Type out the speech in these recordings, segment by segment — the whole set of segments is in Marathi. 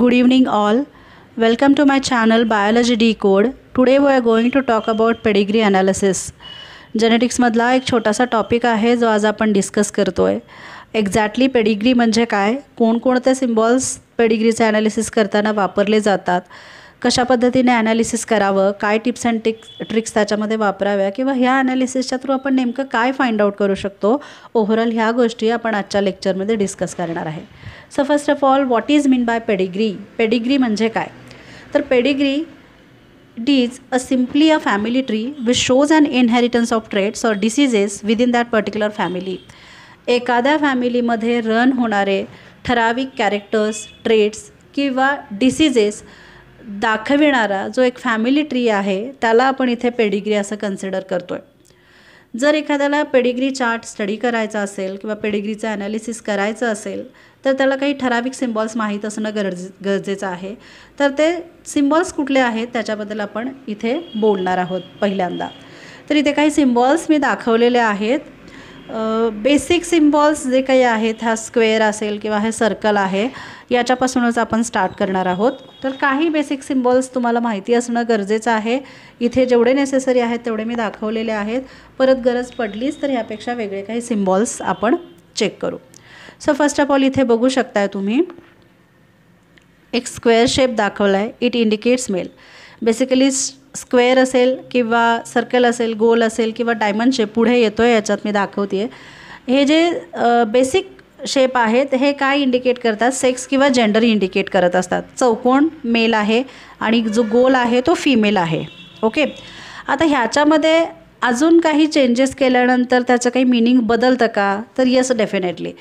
Good evening all. Welcome to my channel Biology Decode. Today we are going to talk about pedigree analysis. Genetics मधला एक छोटासा टॉपिक आहे जो आज आपण डिस्कस करतोय. एक्झॅक्टली पेडिग्री म्हणजे काय, कोणकोणते सिम्बॉल्स पेडिग्रीचे ॲनालिसिस करताना वापरले जातात, कशा पद्धतीने ॲनालिसिस करावं, काय टिप्स अँड ट्रिक्स त्याच्यामध्ये वापराव्या किंवा ह्या ॲनालिसिसच्या थ्रू आपण नेमकं काय फाइंड आउट करू शकतो, ओव्हरऑल ह्या गोष्टी आपण आजच्या लेक्चरमध्ये डिस्कस करणार आहे. So first of all, what is mean by pedigree. Pedigree म्हणजे काय, तर pedigree it is simply a family tree which shows an inheritance of traits or diseases within that particular family. एखाद्या फॅमिलीमध्ये रन होणारे ठराविक कॅरेक्टर्स, ट्रेट्स किंवा डिसीजेस दाखविणारा जो एक फॅमिली ट्री आहे त्याला आपण इथे पेडिग्री असं कन्सिडर करतोय. जर एखाद्याला पेडिग्री चार्ट स्टडी करायचा असेल किंवा पेडिग्रीचं ॲनालिसिस करायचं असेल तर त्याला काही ठराविक सिम्बॉल्स माहीत असणं गरजेचं आहे. तर ते सिम्बॉल्स कुठले आहेत त्याच्याबद्दल आपण इथे बोलणार आहोत पहिल्यांदा. तर इथे काही सिम्बॉल्स मी दाखवलेले आहेत. बेसिक सिम्बॉल्स जे काही आहेत, हा स्क्वेअर असेल किंवा हे सर्कल आहे, याच्यापासूनच आपण स्टार्ट करणार आहोत. तर काही बेसिक सिम्बॉल्स तुम्हाला माहिती असणं गरजेचं आहे. इथे जेवढे नेसेसरी आहेत तेवढे मी दाखवलेले आहेत. परत गरज पडलीच तर ह्यापेक्षा वेगळे काही सिम्बॉल्स आपण चेक करू. सो फर्स्ट ऑफ ऑल इथे बघू शकताय तुम्ही एक स्क्वेअर शेप दाखवला आहे. It indicates male. Basically square असेल किंवा सर्कल असेल, गोल असेल किंवा डायमंड शेप पुढे येतो आहे याच्यात मी दाखवते आहे. हे जे बेसिक शेप आहेत हे काय इंडिकेट करतात, सेक्स किंवा जेंडर इंडिकेट करत असतात. चौकोन मेल आहे आणि जो गोल आहे तो फिमेल आहे. ओके, आता ह्याच्यामध्ये अजून काही चेंजेस केल्यानंतर त्याचं काही मीनिंग बदलतं का, तर येस डेफिनेटली.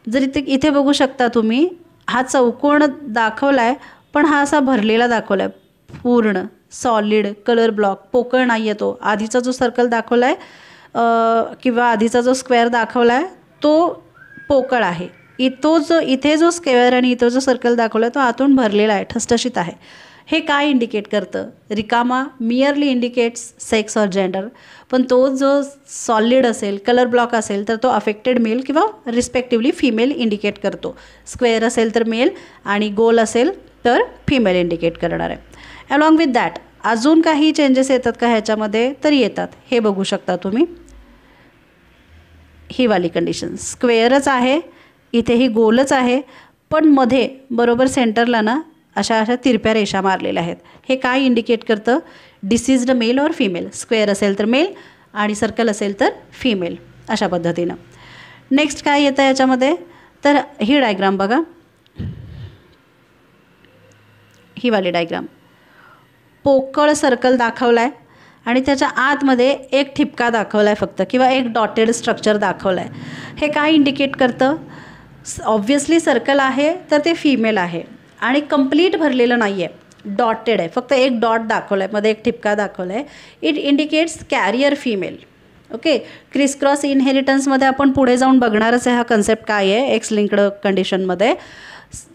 जर इथे बघू शकता तुम्ही, हा चौकोन दाखवला आहे पण हा असा भरलेला दाखवला आहे, पूर्ण सॉलिड कलर ब्लॉक, पोकळ नाही आहे तो. आधीचा जो सर्कल दाखवला आहे किंवा आधीचा जो स्क्वेअर दाखवला आहे तो पोकळ आहे. इथे जो स्क्वेअर आणि इथं जो सर्कल दाखवला आहे तो आतून भरलेला आहे, ठसठशीत आहे. हे काय इंडिकेट करतं, रिकामा मियरली इंडिकेट्स सेक्स और जेंडर. पण तो जो सॉलिड असेल, कलर ब्लॉक असेल तर तो अफेक्टेड मेल किंवा रिस्पेक्टिवली फिमेल इंडिकेट करतो. स्क्वेअर असेल तर मेल आणि गोल असेल तर फिमेल इंडिकेट करणार आहे. अलॉंग विथ दॅट अजून काही चेंजेस येतात का ह्याच्यामध्ये, तर येतात. हे बघू शकता तुम्ही, ही वाली कंडिशन स्क्वेअरच आहे, इथेही गोलच आहे, पण मध्ये बरोबर सेंटरला ना अशा तिरप्या रेषा मारलेल्या आहेत. हे काय इंडिकेट करतं, डिसीज्ड मेल और फिमेल. स्क्वेअर असेल तर मेल आणि सर्कल असेल तर फिमेल, अशा पद्धतीनं. नेक्स्ट काय येतं याच्यामध्ये, तर ही डायग्राम बघा, ही वाली डायग्राम. पोकळ सर्कल दाखवला आहे आणि त्याच्या आतमध्ये एक ठिपका दाखवला आहे फक्त, किंवा एक डॉटेड स्ट्रक्चर दाखवलं आहे. हे काय इंडिकेट करतं, ऑब्व्हियसली सर्कल आहे तर ते फिमेल आहे आणि कंप्लीट भरलेलं नाही आहे, डॉटेड आहे, फक्त एक डॉट दाखवला आहे, मध्ये एक ठिपका दाखवला आहे. It indicates carrier female. Okay, criss cross इनहेरिटन्समध्ये आपण पुढे जाऊन बघणारच आहे हा कन्सेप्ट काय आहे एक्स लिंक्ड कंडिशनमध्ये.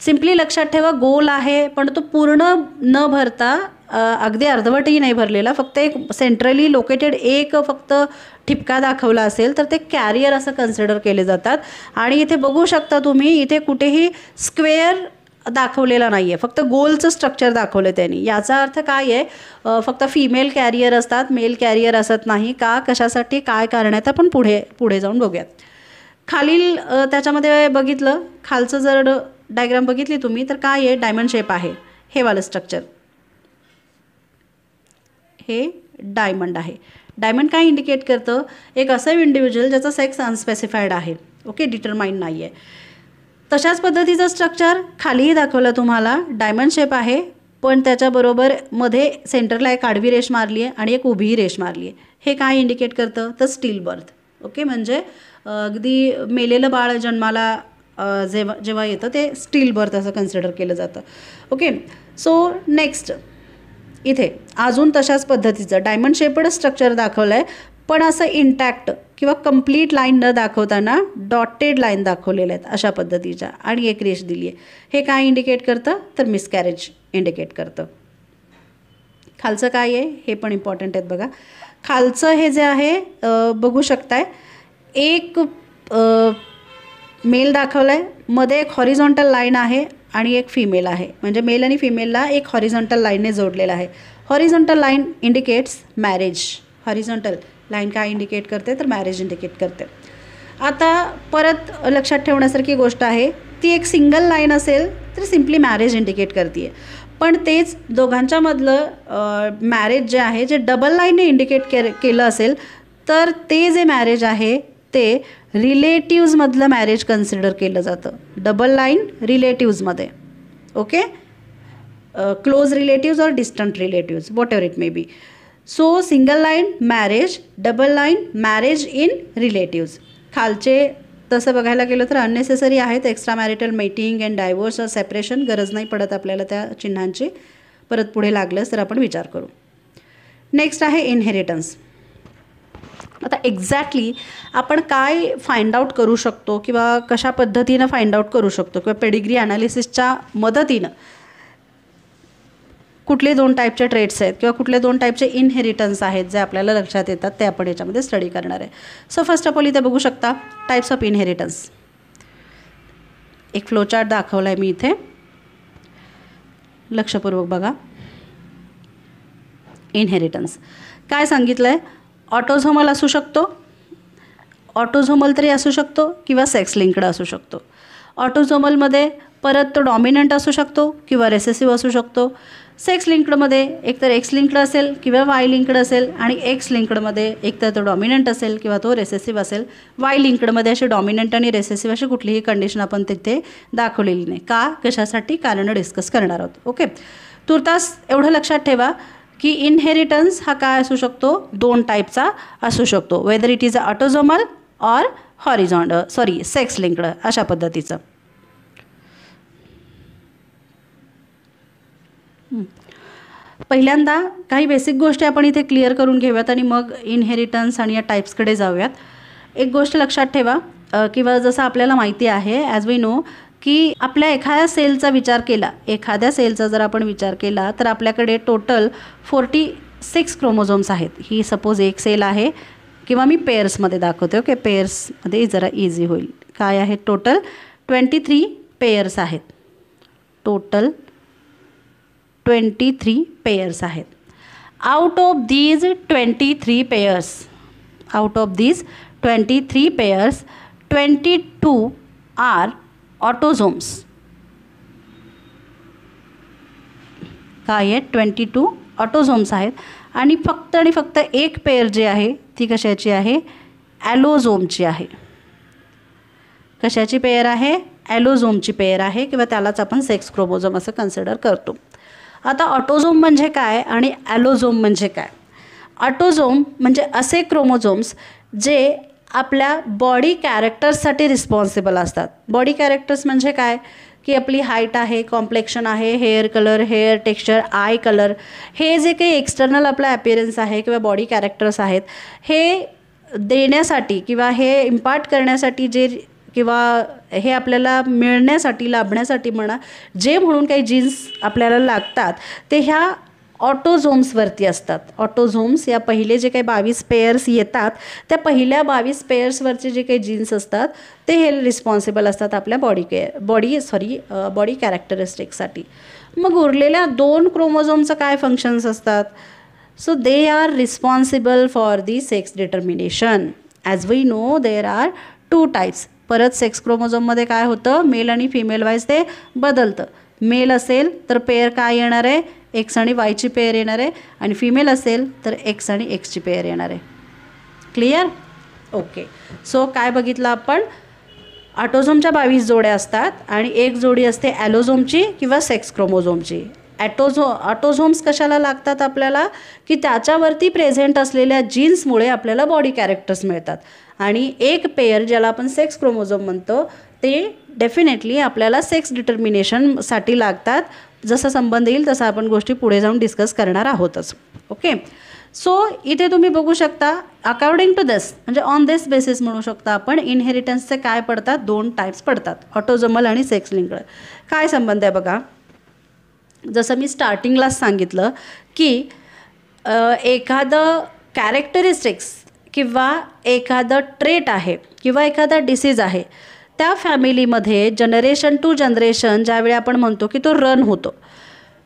सिम्पली लक्षात ठेवा, गोल आहे पण तो पूर्ण न भरता अगदी अर्धवटही नाही भरलेला, फक्त एक सेंट्रली लोकेटेड एक फक्त ठिपका दाखवला असेल तर ते कॅरियर असं कन्सिडर केले जातात. आणि इथे बघू शकता तुम्ही, इथे कुठेही स्क्वेअर दाखवलेला नाही आहे, फक्त गोलचं स्ट्रक्चर दाखवलं त्यांनी. याचा अर्थ काय आहे, फक्त फिमेल कॅरियर असतात, मेल कॅरियर असत नाही का, कशासाठी, काय कारण आहे, आपण पुढे जाऊन बघूयात. खालील त्याच्यामध्ये बघितलं, खालचं जर डायग्राम बघितली तुम्ही तर काय आहे, डायमंड शेप आहे. हे वालं स्ट्रक्चर, हे डायमंड आहे. डायमंड काय इंडिकेट करतं, एक असं इंडिव्हिज्युअल ज्याचा सेक्स अनस्पेसिफाईड आहे. ओके, डिटरमाइंड नाही आहे. तशाच पद्धतीचं स्ट्रक्चर खालीही दाखवलं तुम्हाला, डायमंड शेप आहे पण त्याच्याबरोबर मध्ये सेंटरला एक आडवी रेष मारली आहे आणि एक उभी रेष मारली आहे. हे काय इंडिकेट करतं, तर स्टील बर्थ. ओके, म्हणजे अगदी मेलेलं बाळ जन्माला जेव्हा येतं ते स्टील बर्थ असं कन्सिडर केलं जातं. ओके, सो नेक्स्ट इथे अजून तशाच पद्धतीचं डायमंड शेपड स्ट्रक्चर दाखवलं आहे पण असं इंटॅक्ट किंवा कंप्लीट लाईन न दाखवताना डॉटेड लाईन दाखवलेल्या आहेत अशा पद्धतीच्या, आणि एक रेष दिली आहे. हे काय इंडिकेट करतं, तर मिसकॅरेज इंडिकेट करतं. खालचं काय आहे हे पण इम्पॉर्टंट आहेत बघा. खालचं हे जे आहे बघू शकताय, एक मेल दाखवलं आहे, मध्ये एक हॉरिझॉन्टल लाईन आहे आणि एक फिमेल आहे, म्हणजे मेल आणि फिमेलला एक हॉरिझॉन्टल लाईनने जोडलेला आहे. Horizontal line indicates marriage. Horizontal line काय इंडिकेट करते, तर मॅरेज इंडिकेट करते. आता परत लक्षात ठेवण्यासारखी गोष्ट आहे, ती एक लाईन असेल तर सिम्पली मॅरेज इंडिकेट करते आहे. पण तेच दोघांच्यामधलं मॅरेज जे आहे, जे डबल लाईनने इंडिकेट केलं असेल तर ते जे मॅरेज आहे ते रिलेटिव्जमधलं मॅरेज कन्सिडर केलं जातं. डबल लाईन रिलेटिव्जमध्ये. ओके, क्लोज रिलेटिव्ज और distant relatives, whatever it may be. So single line marriage, double line marriage in relatives. खालचे तसं बघायला गेलं तर अननेसेसरी आहेत. Extra marital mating and divorce और सेपरेशन, गरज नाही पडत आपल्याला त्या चिन्हांची. परत पुढे लागलंच तर आपण विचार करू. नेक्स्ट आहे इनहेरिटन्स. आता एक्झॅक्टली आपण काय फाइंड आउट करू शकतो किंवा कशा पद्धतीनं फाइंड आउट करू शकतो किंवा पेडिग्री ॲनालिसिसच्या मदतीनं कुठले 2 टाईपचे ट्रेट्स आहेत किंवा कुठले 2 टाईपचे इनहेरिटन्स आहेत जे आपल्याला लक्षात येतात, ते आपण याच्यामध्ये स्टडी करणार आहे. सो फर्स्ट ऑफ ऑल इथे बघू शकता टाईप्स ऑफ इनहेरिटन्स. एक फ्लोचार्ट दाखवला आहे मी इथे, लक्षपूर्वक बघा. इनहेरिटन्स काय सांगितलं आहे, ऑटोझोमल असू शकतो, ऑटोझोमल तरी असू शकतो किंवा सेक्स लिंक्ड असू शकतो. ऑटोझोमलमध्ये परत तो डॉमिनंट असू शकतो किंवा रेसेसिव्ह असू शकतो. सेक्स लिंक्डमध्ये एकतर एक्स लिंक्ड असेल किंवा वाय लिंक्ड असेल, आणि एक्स लिंक्डमध्ये एकतर तो डॉमिनंट असेल किंवा तो रेसेसिव्ह असेल. वाय लिंक्डमध्ये अशी डॉमिनंट आणि रेसेसिव्ह अशी कुठलीही कंडिशन आपण तिथे दाखवलेली नाही. का, कशासाठी, कारण डिस्कस करणार आहोत. ओके, तुर्तास एवढं लक्षात ठेवा की इनहेरिटन्स हा काय असू शकतो, 2 टाईपचा असू शकतो. Weather it is a autosomal or sex linked, अशा पद्धतीचं. पहिल्यांदा काही बेसिक गोष्टी आपण इथे क्लिअर करून घेऊयात आणि मग इनहेरिटन्स आणि या टाईप्सकडे जाऊयात. एक गोष्ट लक्षात ठेवा, किंवा जसं आपल्याला माहिती आहे, ॲज वी नो, की आपल्या एखाद्या सेलचा जर आपण विचार केला तर आपल्याकडे टोटल 46 क्रोमोझोम्स आहेत. ही सपोज एक सेल आहे किंवा मी पेअर्समध्ये दाखवते. ओके, पेअर्समध्ये जरा इझी होईल. काय आहे, टोटल 23 पेअर्स आहेत. टोटल 23 पेयर्स आहेत. Out of these 23 pairs 22 are autosomes. काय आहेत, 22 ऑटोझोम्स आहेत. आणि फक्त एक पेयर जी आहे ती कशाची आहे, ॲलोझोमची आहे. कशाची पेयर आहे, ॲलोझोमची पेयर आहे, किंवा त्यालाच आपण सेक्स क्रोमोझोम असं कन्सिडर करतो. आता ऑटोझोम म्हणजे काय आणि ॲलोझोम म्हणजे काय. ऑटोझोम म्हणजे असे क्रोमोझोम्स जे आपल्या बॉडी कॅरेक्टर्ससाठी रिस्पॉन्सिबल असतात. बॉडी कॅरेक्टर्स म्हणजे काय, की आपली हाईट आहे, कॉम्प्लेक्शन आहे, hair colour, hair texture, I colour, हे जे काही एक्सटर्नल आपला ॲपिअरन्स आहे किंवा बॉडी कॅरेक्टर्स आहेत, हे देण्यासाठी किंवा हे इम्पार्ट करण्यासाठी किंवा हे आपल्याला मिळण्यासाठी, लाभण्यासाठी म्हणा, जे म्हणून काही जीन्स आपल्याला लागतात ते ह्या ऑटोझोम्सवरती असतात. ऑटोझोम्स या पहिले जे काही 22 पेयर्स येतात त्या पहिल्या 22 पेयर्सवरचे जे काही जीन्स असतात ते हे रिस्पॉन्सिबल असतात आपल्या बॉडी कॅरेक्टरिस्टिक्ससाठी. मग उरलेल्या 2 क्रोमोझोमचं काय फंक्शन्स असतात. So they are responsible for the sex determination. As we know there are 2 types. परत सेक्स क्रोमोझोममध्ये काय होतं, मेल आणि फिमेल वाईज ते बदलतं. मेल असेल तर पेअर काय येणार आहे, एक्स आणि वायची पेअर येणार आहे, आणि फिमेल असेल तर एक्स आणि एक्सची पेअर येणार आहे. क्लिअर. ओके, सो काय बघितलं आपण, ऑटोझोमच्या 22 जोड्या असतात आणि एक जोडी असते ॲलोझोमची किंवा सेक्स क्रोमोझोमची. ऑटोझोम्स कशाला लागतात आपल्याला, की त्याच्यावरती प्रेझेंट असलेल्या जीन्समुळे आपल्याला बॉडी कॅरेक्टर्स मिळतात. आणि एक पेयर ज्याला आपण सेक्स क्रोमोझोम म्हणतो ते डेफिनेटली आपल्याला सेक्स डिटर्मिनेशनसाठी लागतात. जसा संबंध येईल तसं आपण गोष्टी पुढे जाऊन डिस्कस करणार आहोतच. ओके, सो इथे तुम्ही बघू शकता, अकॉर्डिंग टू दिस म्हणजे ऑन दिस बेसिस म्हणू शकता आपण, इनहेरिटन्सचे काय पडतात, 2 टाईप्स पडतात, ऑटोझोमल आणि सेक्स लिंक्ड. काय संबंध आहे बघा. जसं मी स्टार्टिंगलाच सांगितलं की एखादं कॅरेक्टरिस्टिक्स किंवा एखादं ट्रेट आहे किंवा एखादा डिसीज आहे त्या फॅमिलीमध्ये जनरेशन टू जनरेशन ज्यावेळी आपण म्हणतो की तो रन होतो,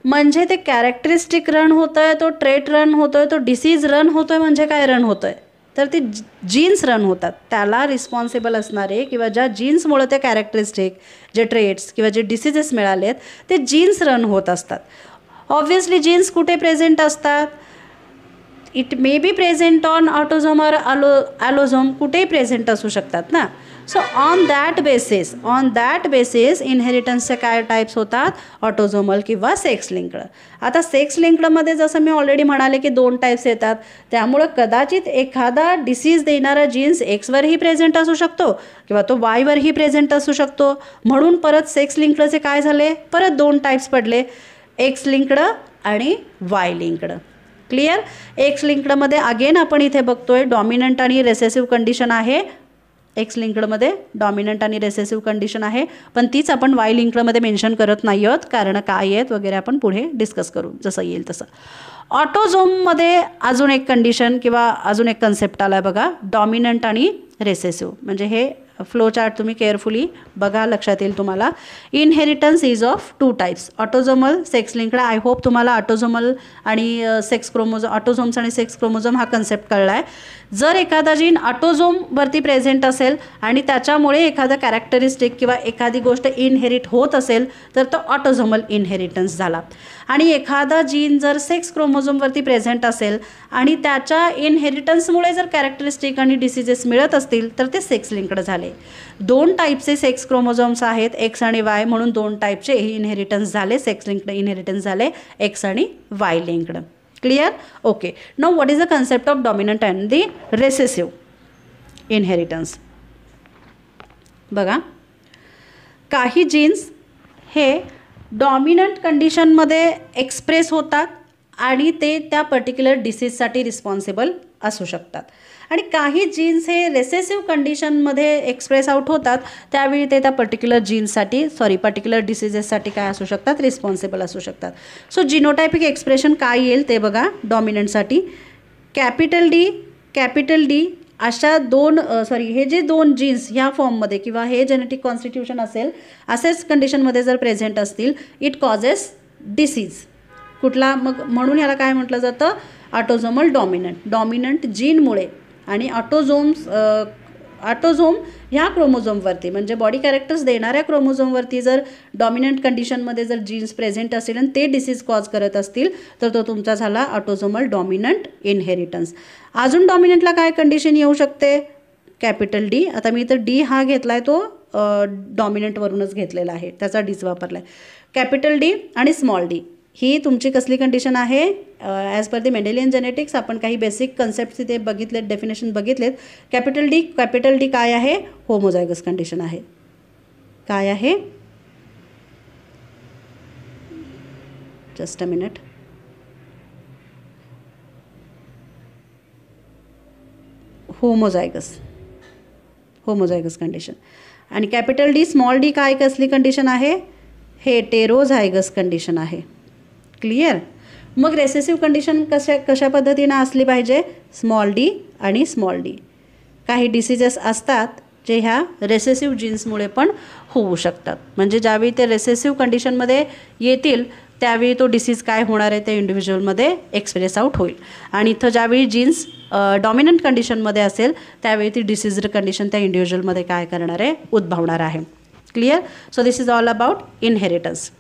म्हणजे ते कॅरेक्टरिस्टिक रन होतं आहे, तो ट्रेट रन होतो आहे, तो डिसीज रन होतो आहे, म्हणजे काय रन होतं आहे तर ती जीन्स रन होतात. त्याला रिस्पॉन्सिबल असणारे किंवा ज्या जीन्समुळे ते कॅरेक्टरिस्टिक, जे ट्रेट्स किंवा जे डिसीजेस मिळाले आहेत ते जीन्स रन होत असतात. ऑब्व्हियसली जीन्स कुठे प्रेझेंट असतात? It may be present on autosome और ॲलोझोम, कुठेही प्रेझेंट असू शकतात ना. सो ऑन दॅट बेसिस इनहेरिटन्सचे काय टाईप्स होतात? ऑटोझोमल किंवा सेक्स लिंक्ड. आता सेक्स लिंक्डमध्ये जसं मी ऑलरेडी म्हणाले की 2 टाईप्स येतात, त्यामुळं कदाचित एखादा डिसीज देणारा जीन्स एक्सवरही प्रेझेंट असू शकतो किंवा तो वायवरही प्रेझेंट असू शकतो. म्हणून परत सेक्स लिंक्डचे काय झाले? परत 2 टाईप्स पडले, एक्स लिंक्ड आणि वाय लिंक्ड. क्लिअर? एक्स लिंक्डमध्ये अगेन आपण इथे बघतोय डॉमिनंट आणि रेसेसिव्ह कंडिशन आहे. एक्स लिंक्डमध्ये डॉमिनंट आणि रेसेसिव्ह कंडिशन आहे, पण तीच आपण वाय लिंक्डमध्ये मेन्शन करत नाही आहोत, कारण काय आहेत वगैरे आपण पुढे डिस्कस करू जसं येईल तसं. ऑटोझोममध्ये अजून एक कंडिशन किंवा अजून एक कन्सेप्ट आला आहे बघा, डॉमिनंट आणि रेसेसिव्ह. म्हणजे हे फ्लो चार्ट तुम्ही केअरफुली बघा, लक्षात येईल तुम्हाला. Inheritance is of 2 types, autosomal, sex linked. I hope तुम्हाला ऑटोझोमल आणि ऑटोझोम्स आणि सेक्स क्रोमोझोम हा कन्सेप्ट कळला आहे. जर एखादा जीन ऑटोझोमवरती प्रेझेंट असेल आणि त्याच्यामुळे एखादा कॅरेक्टरिस्टिक किंवा एखादी गोष्ट इनहेरिट होत असेल तर तो ऑटोझोमल इनहेरिटन्स झाला. आणि एखादा जीन जर सेक्स क्रोमोझोमवरती प्रेझेंट असेल आणि त्याच्या इनहेरिटन्समुळे जर कॅरेक्टरिस्टिक आणि डिसीजेस मिळत असतील तर ते सेक्स लिंक्ड झाले. 2 टाईपचे सेक्स क्रोमोझोम्स आहेत, एक्स आणि वाय, म्हणून 2 टाईपचे इनहेरिटन्स झाले, सेक्स लिंक्ड इनहेरिटन्स झाले, एक्स आणि Y linked. Clear? Okay. Now what is the concept of dominant and the recessive inheritance? बघा, काही जीन्स हे डॉमिनंट कंडिशनमध्ये एक्सप्रेस होतात आणि ते त्या पर्टिक्युलर डिसीजसाठी रिस्पॉन्सिबल असू शकतात, आणि काही जीन्स हे रेसेसिव्ह कंडिशनमध्ये एक्सप्रेस आउट होतात, त्यावेळी ते त्या पर्टिक्युलर डिसीजेससाठी काय असू शकतात? रिस्पॉन्सिबल असू शकतात. सो जिनोटायपिक एक्सप्रेशन काय येईल ते बघा. डॉमिनंटसाठी कॅपिटल डी अशा हे जे 2 जीन्स ह्या फॉर्ममध्ये किंवा हे जेनेटिक कॉन्स्टिट्यूशन असेल असेच कंडिशनमध्ये जर प्रेझेंट असतील, इट कॉजेस डिसीज. कुठला? मग म्हणून ह्याला काय म्हटलं जातं? ऑटोझोमल डॉमिनंट जीनमुळे. आणि ऑटोझोम ह्या क्रोमोझोमवरती म्हणजे बॉडी कॅरेक्टर्स देणाऱ्या क्रोमोझोमवरती जर डॉमिनंट कंडिशनमध्ये जर जीन्स प्रेझेंट असेल आणि ते डिसीज कॉज करत असतील तर तो तुमचा झाला ऑटोझोमल डॉमिनंट इनहेरिटन्स. अजून डॉमिनंटला काय कंडिशन येऊ शकते? Capital D. आता मी तर डी हा घेतला आहे तो डॉमिनंटवरूनच घेतलेला आहे, त्याचा डीच वापरला आहे. कॅपिटल डी आणि स्मॉल डी ही तुमची कसली कंडिशन आहे? ॲज पर दी मेंडेलियन जेनेटिक्स आपण काही बेसिक कन्सेप्ट्स इथे बघितलेत, डेफिनेशन बघितलेत. कॅपिटल डी काय आहे? होमोझायगस कंडिशन आहे. काय आहे? Just a minute. Homozygous condition. आणि कॅपिटल डी स्मॉल डी काय कसली कंडिशन आहे? हेटेरोझायगस कंडिशन आहे. क्लिअर? मग रेसेसिव्ह कंडिशन कशा पद्धतीनं असली पाहिजे? स्मॉल डी आणि स्मॉल डी. काही डिसीजेस असतात जे ह्या रेसेसिव्ह जीन्समुळे पण होऊ शकतात, म्हणजे ज्यावेळी ते रेसेसिव्ह कंडिशनमध्ये येतील त्यावेळी तो डिसीज काय होणार आहे त्या इंडिव्हिज्युअलमध्ये एक्सप्रेस आउट होईल. आणि इथं ज्यावेळी जीन्स डॉमिनंट कंडिशनमध्ये असेल त्यावेळी ती डिसीज कंडिशन त्या इंडिव्हिज्युअलमध्ये काय करणार आहे? उद्भवणार आहे. Clear? So this is all about inheritance.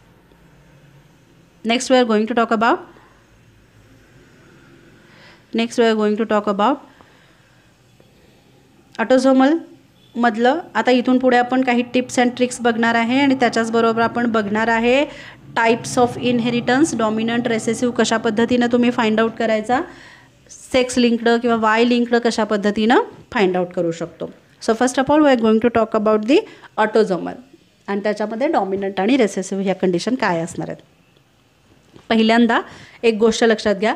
Next we are going to talk about autosomal मधलं. आता इथून पुढे आपण काही टिप्स अँड ट्रिक्स बघणार आहे आणि त्याच्याचबरोबर आपण बघणार आहे types of inheritance, dominant, recessive कशा पद्धतीनं तुम्ही फाइंड आउट करायचा, सेक्स लिंक्ड किंवा वाय लिंक्ड कशा पद्धतीनं फाइंड आउट करू शकतो. So first of all we are going to talk about the autosomal आणि त्याच्यामध्ये डॉमिनंट आणि रेसेसिव्ह ह्या कंडिशन काय असणार आहेत. पहिल्यांदा एक गोष्ट लक्षात घ्या,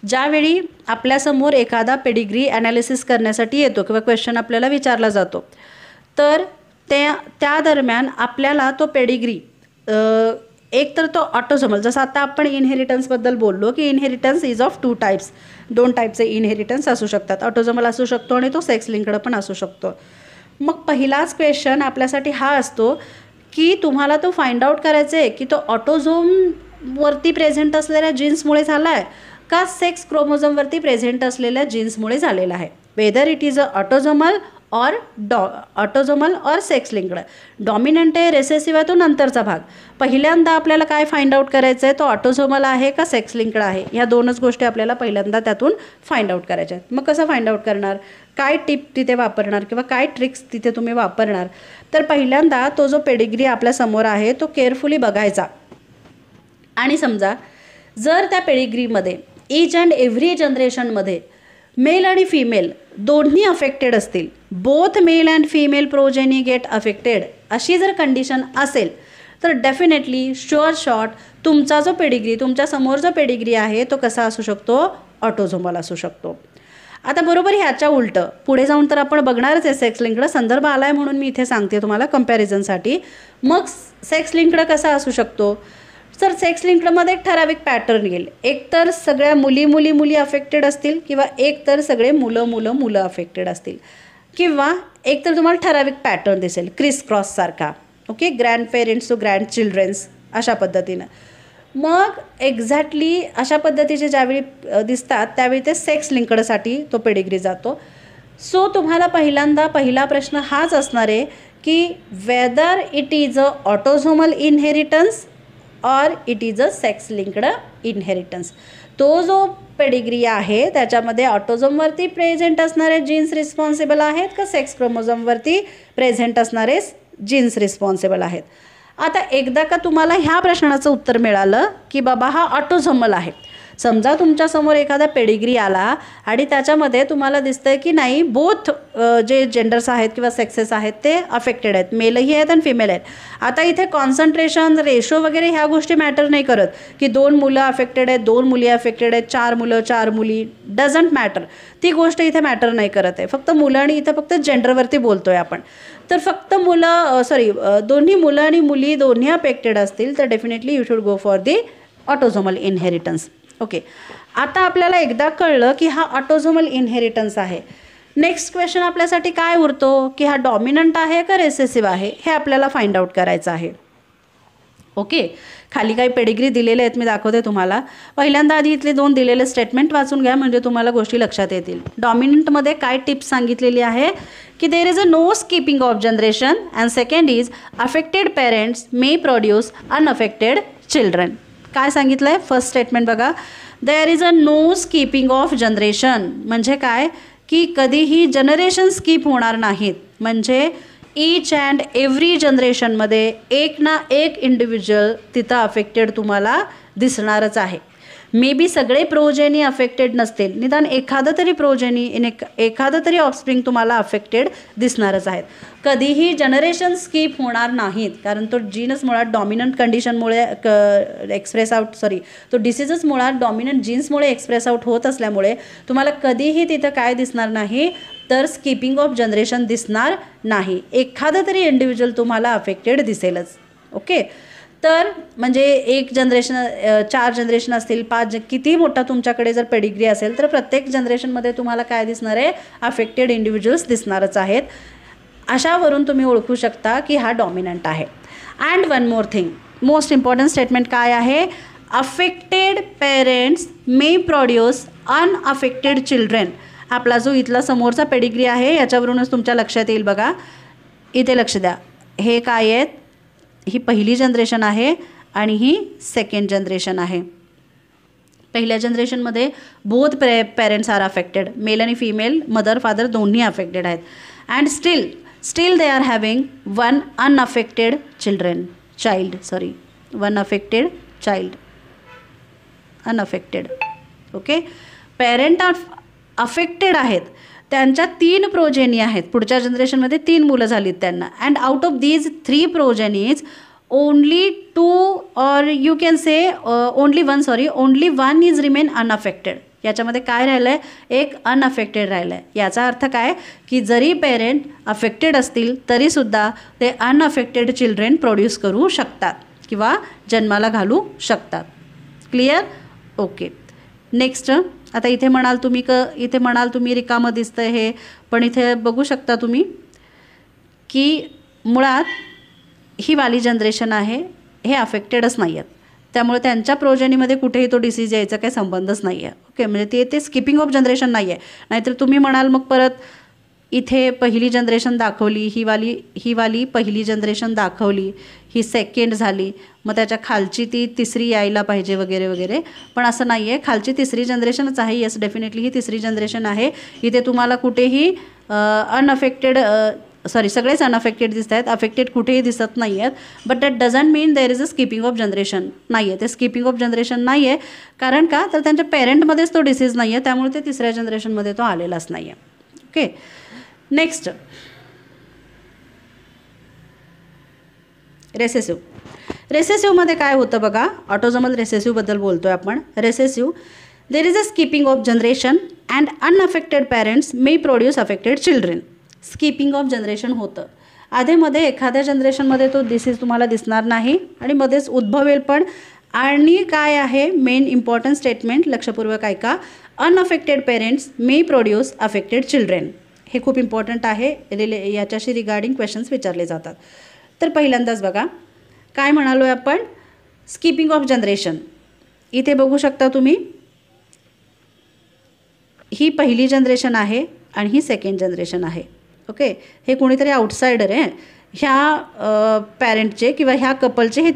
ज्यावेळी आपल्यासमोर एखादा पेडिग्री ॲनालिसिस करण्यासाठी येतो किंवा क्वेश्चन आपल्याला विचारला जातो तर त्या दरम्यान आपल्याला तो पेडिग्री एक तर तो ऑटोझोमल, जसं आता आपण इनहेरिटन्सबद्दल बोललो की इनहेरिटन्स इज ऑफ 2 टाईप्स, 2 टाईपचे इनहेरिटन्स असू शकतात. ऑटोझोमल असू शकतो आणि तो सेक्स लिंक्ड पण असू शकतो. मग पहिलाच क्वेश्चन आपल्यासाठी हा असतो की तुम्हाला तो फाइंड आउट करायचा आहे की तो ऑटोझोमवरती प्रेझेंट असलेल्या जीन्समुळे झाला आहे का सेक्स क्रोमोझोमवरती प्रेझेंट असलेल्या जीन्समुळे झालेला आहे. वेदर इट इज ऑटोझोमल और सेक्स लिंक्ड. डॉमिनंट आहे, रेसेसिव्ह आहे, तो नंतरचा भाग. पहिल्यांदा आपल्याला काय फाइंड आउट करायचं आहे, तो ऑटोझोमल आहे का सेक्स लिंक्ड आहे, ह्या दोनच गोष्टी आपल्याला पहिल्यांदा त्यातून फाइंड आउट करायच्या आहेत. मग कसं फाइंड आउट करणार, काय टिप तिथे वापरणार किंवा काय ट्रिक्स तिथे तुम्ही वापरणार. तर पहिल्यांदा तो जो पेडिग्री आपल्यासमोर आहे तो केअरफुली बघायचा आणि समजा जर त्या पेडिग्रीमध्ये ईच अँड एव्हरी जनरेशनमध्ये मेल आणि फिमेल दोन्ही अफेक्टेड असतील, both male and female progeny gate affected, अशी जर कंडिशन असेल तर डेफिनेटली शुअर शॉट तुमचा जो पेडिग्री, तुमच्या समोर जो पेडिग्री आहे तो कसा असू शकतो, ऑटोझोमल असू शकतो. आता बरोबर ह्याच्या उलटं पुढे जाऊन तर आपण बघणारच आहे सेक्स लिंक्ड, संदर्भ आला आहे म्हणून मी इथे सांगते तुम्हाला कम्पॅरिझनसाठी. मग सेक्स लिंक्ड कसा असू शकतो, तर सेक्स लिंक्डमध्ये एक ठराविक पॅटर्न येईल. एक तर सगळ्या मुली अफेक्टेड असतील किंवा एक तर सगळे मुलं अफेक्टेड असतील किंवा एक तर तुम्हाला ठराविक पॅटर्न दिसेल क्रिस क्रॉससारखा. Okay, grandparents to grandchildrens अशा पद्धतीनं. मग एक्झॅक्टली अशा पद्धतीचे ज्यावेळी दिसतात त्यावेळी ते सेक्स लिंकडसाठी तो पेडिग्री जातो. सो तुम्हाला पहिला प्रश्न हाच असणार आहे की whether it is a autosomal inheritance और it is a sex linked inheritance. तो जो पेडिग्री आहे त्याच्यामध्ये ऑटोझोमवरती प्रेझेंट असणारे जीन्स रिस्पॉन्सिबल आहेत का सेक्स क्रोमोझोमवरती प्रेझेंट असणारे जीन्स रिस्पॉन्सिबल आहेत. आता एकदा का तुम्हाला ह्या प्रश्नाचं उत्तर मिळालं की बाबा हा ऑटोझोमल आहे, समजा तुमच्यासमोर एखादा पेडिग्री आला आणि त्याच्यामध्ये तुम्हाला दिसतं आहे की नाही बोथ जे जेंडर्स आहेत किंवा सेक्सेस आहेत ते अफेक्टेड आहेत, मेलही आहेत आणि फिमेल आहेत. आता इथे कॉन्सन्ट्रेशन रेशो वगैरे ह्या गोष्टी मॅटर नाही करत की 2 मुलं अफेक्टेड आहेत, 2 मुली अफेक्टेड आहेत, 4 मुलं 4 मुली, डझंट मॅटर. ती गोष्ट इथे मॅटर नाही करत आहे. फक्त मुलं आणि इथं फक्त जेंडरवरती बोलतो आहे आपण. तर फक्त दोन्ही मुलं आणि मुली दोन्ही अफेक्टेड असतील तर definitely you should go for the autosomal inheritance. Okay, आता आपल्याला एकदा कळलं की हा ऑटोझोमल इनहेरिटन्स आहे. नेक्स्ट क्वेश्चन आपल्यासाठी काय उरतो की हा डॉमिनंट आहे का रेसेसिव्ह आहे हे आपल्याला फाइंड आउट करायचं आहे. ओके, खाली काही पेडिग्री दिलेले आहेत, मी दाखवते तुम्हाला. पहिल्यांदा आधी इथले 2 दिलेले स्टेटमेंट वाचून घ्या म्हणजे तुम्हाला गोष्टी लक्षात येतील. डॉमिनंटमध्ये काय टिप्स सांगितलेली आहे की there is a no skipping of generation and second is affected parents may produce unaffected children. काय सांगितलं आहे, फर्स्ट स्टेटमेंट बघा, there is a no skipping of generation. म्हणजे काय की कधीही जनरेशन स्किप होणार नाहीत. म्हणजे ईच अँड एव्हरी जनरेशनमध्ये एक ना एक इंडिव्हिज्युअल तिथं अफेक्टेड तुम्हाला दिसणारच आहे. मे बी सगळे प्रोजेनी अफेक्टेड नसतील, निदान एखादं तरी प्रोजेनी एखादं तरी ऑफस्प्रिंग तुम्हाला अफेक्टेड दिसणारच आहेत. कधीही जनरेशन स्किप होणार नाहीत कारण तो जीनच मुळात डॉमिनंट कंडिशनमुळे तो डिसीजच मुळात डॉमिनंट जीन्समुळे एक्सप्रेस आउट होत असल्यामुळे तुम्हाला कधीही तिथं काय दिसणार नाही तर स्किपिंग ऑफ जनरेशन दिसणार नाही. एखादं तरी इंडिव्हिज्युअल तुम्हाला अफेक्टेड दिसेलच. ओके, तर म्हणजे 1 जनरेशन 4 जनरेशन असतील, 5 किती मोठा तुमच्याकडे जर पेडिग्री असेल तर प्रत्येक जनरेशनमध्ये तुम्हाला काय दिसणार आहे, अफेक्टेड इंडिव्हिज्युअल्स दिसणारच आहेत. अशावरून तुम्ही ओळखू शकता की हा डॉमिनंट आहे. And one more thing, most important statement काय आहे, affected parents may produce unaffected children. आपला जो इथला समोरचा पेडिग्री आहे याच्यावरूनच तुमच्या लक्षात येईल. बघा इथे लक्ष द्या, हे काय आहेत, ही पहिली जनरेशन आहे आणि ही सेकंड जनरेशन आहे. पहिल्या जनरेशनमध्ये both parents are affected, male आणि फिमेल, मदर फादर दोन्ही अफेक्टेड आहेत. And still they are having one unaffected child. Unaffected. Okay, parent affected आहेत, त्यांच्या 3 प्रोजेनी आहेत, पुढच्या जनरेशनमध्ये 3 मुलं झालीत त्यांना. And out of these 3 progenies only 2 और you can say only one is remain unaffected. याच्यामध्ये काय राहिलं आहे, एक अनअफेक्टेड राहिलं आहे. याचा अर्थ काय की जरी पेरेंट अफेक्टेड असतील तरीसुद्धा ते अनअफेक्टेड चिल्ड्रन प्रोड्यूस करू शकतात किंवा जन्माला घालू शकतात. क्लिअर. Okay, next. आता इथे म्हणाल तुम्ही रिकामं दिसतं हे, पण इथे बघू शकता तुम्ही की मुळात ही वाली जनरेशन आहे हे अफेक्टेडच नाही आहेत, त्यामुळे त्यांच्या प्रोजेनीमध्ये कुठेही तो डिसीज यायचा काही संबंधच नाही आहे. ओके, म्हणजे ते स्किपिंग ऑफ जनरेशन नाही आहे. नाहीतर तुम्ही म्हणाल मग परत इथे पहिली जनरेशन दाखवली, ही वाली पहिली जनरेशन दाखवली, ही सेकंड झाली, मग त्याच्या खालची ती तिसरी यायला पाहिजे वगैरे वगैरे, पण असं नाही आहे. खालची तिसरी जनरेशनच आहे. येस, डेफिनेटली ही तिसरी जनरेशन आहे. इथे तुम्हाला कुठेही सगळेच अनअफेक्टेड दिसत आहेत, अफेक्टेड कुठेही दिसत नाही आहेत. But that doesn't mean there is a skipping of generation. नाही आहे, ते स्किपिंग ऑफ जनरेशन नाही आहे. कारण का, तर त्यांच्या पेरेंटमध्येच तो डिसीज नाही आहे, त्यामुळे ते तिसऱ्या जनरेशनमध्ये तो आलेलाच नाही आहे. ओके, नेक्स्ट रेसेसिव्हमध्ये काय होतं बघा. ऑटोझोमल रेसेसिव्हबद्दल बोलतो आहे आपण. Recessive, there is a skipping of generation and unaffected parents may produce affected children. Skipping of generation होतं. आधीमध्ये एखाद्या जनरेशनमध्ये तो डिसीज तुम्हाला दिसणार नाही आणि मध्येच उद्भवेल पण. आणि काय आहे मेन इम्पॉर्टंट स्टेटमेंट, लक्षपूर्वक ऐका. Unaffected parents may produce affected children. हे खूप इम्पॉर्टंट आहे. याच्याशी रिगार्डिंग क्वेश्चन्स विचारले जातात. तर पहिल्यांदाच बघा काय म्हणालो आहे आपण, स्किपिंग ऑफ जनरेशन. इथे बघू शकता तुम्ही, ही पहिली जनरेशन आहे आणि ही सेकंड जनरेशन आहे. ओके, हे कोणीतरी आउटसाइडर आहे. ह्या पॅरेंटचे किंवा ह्या कपलचे हे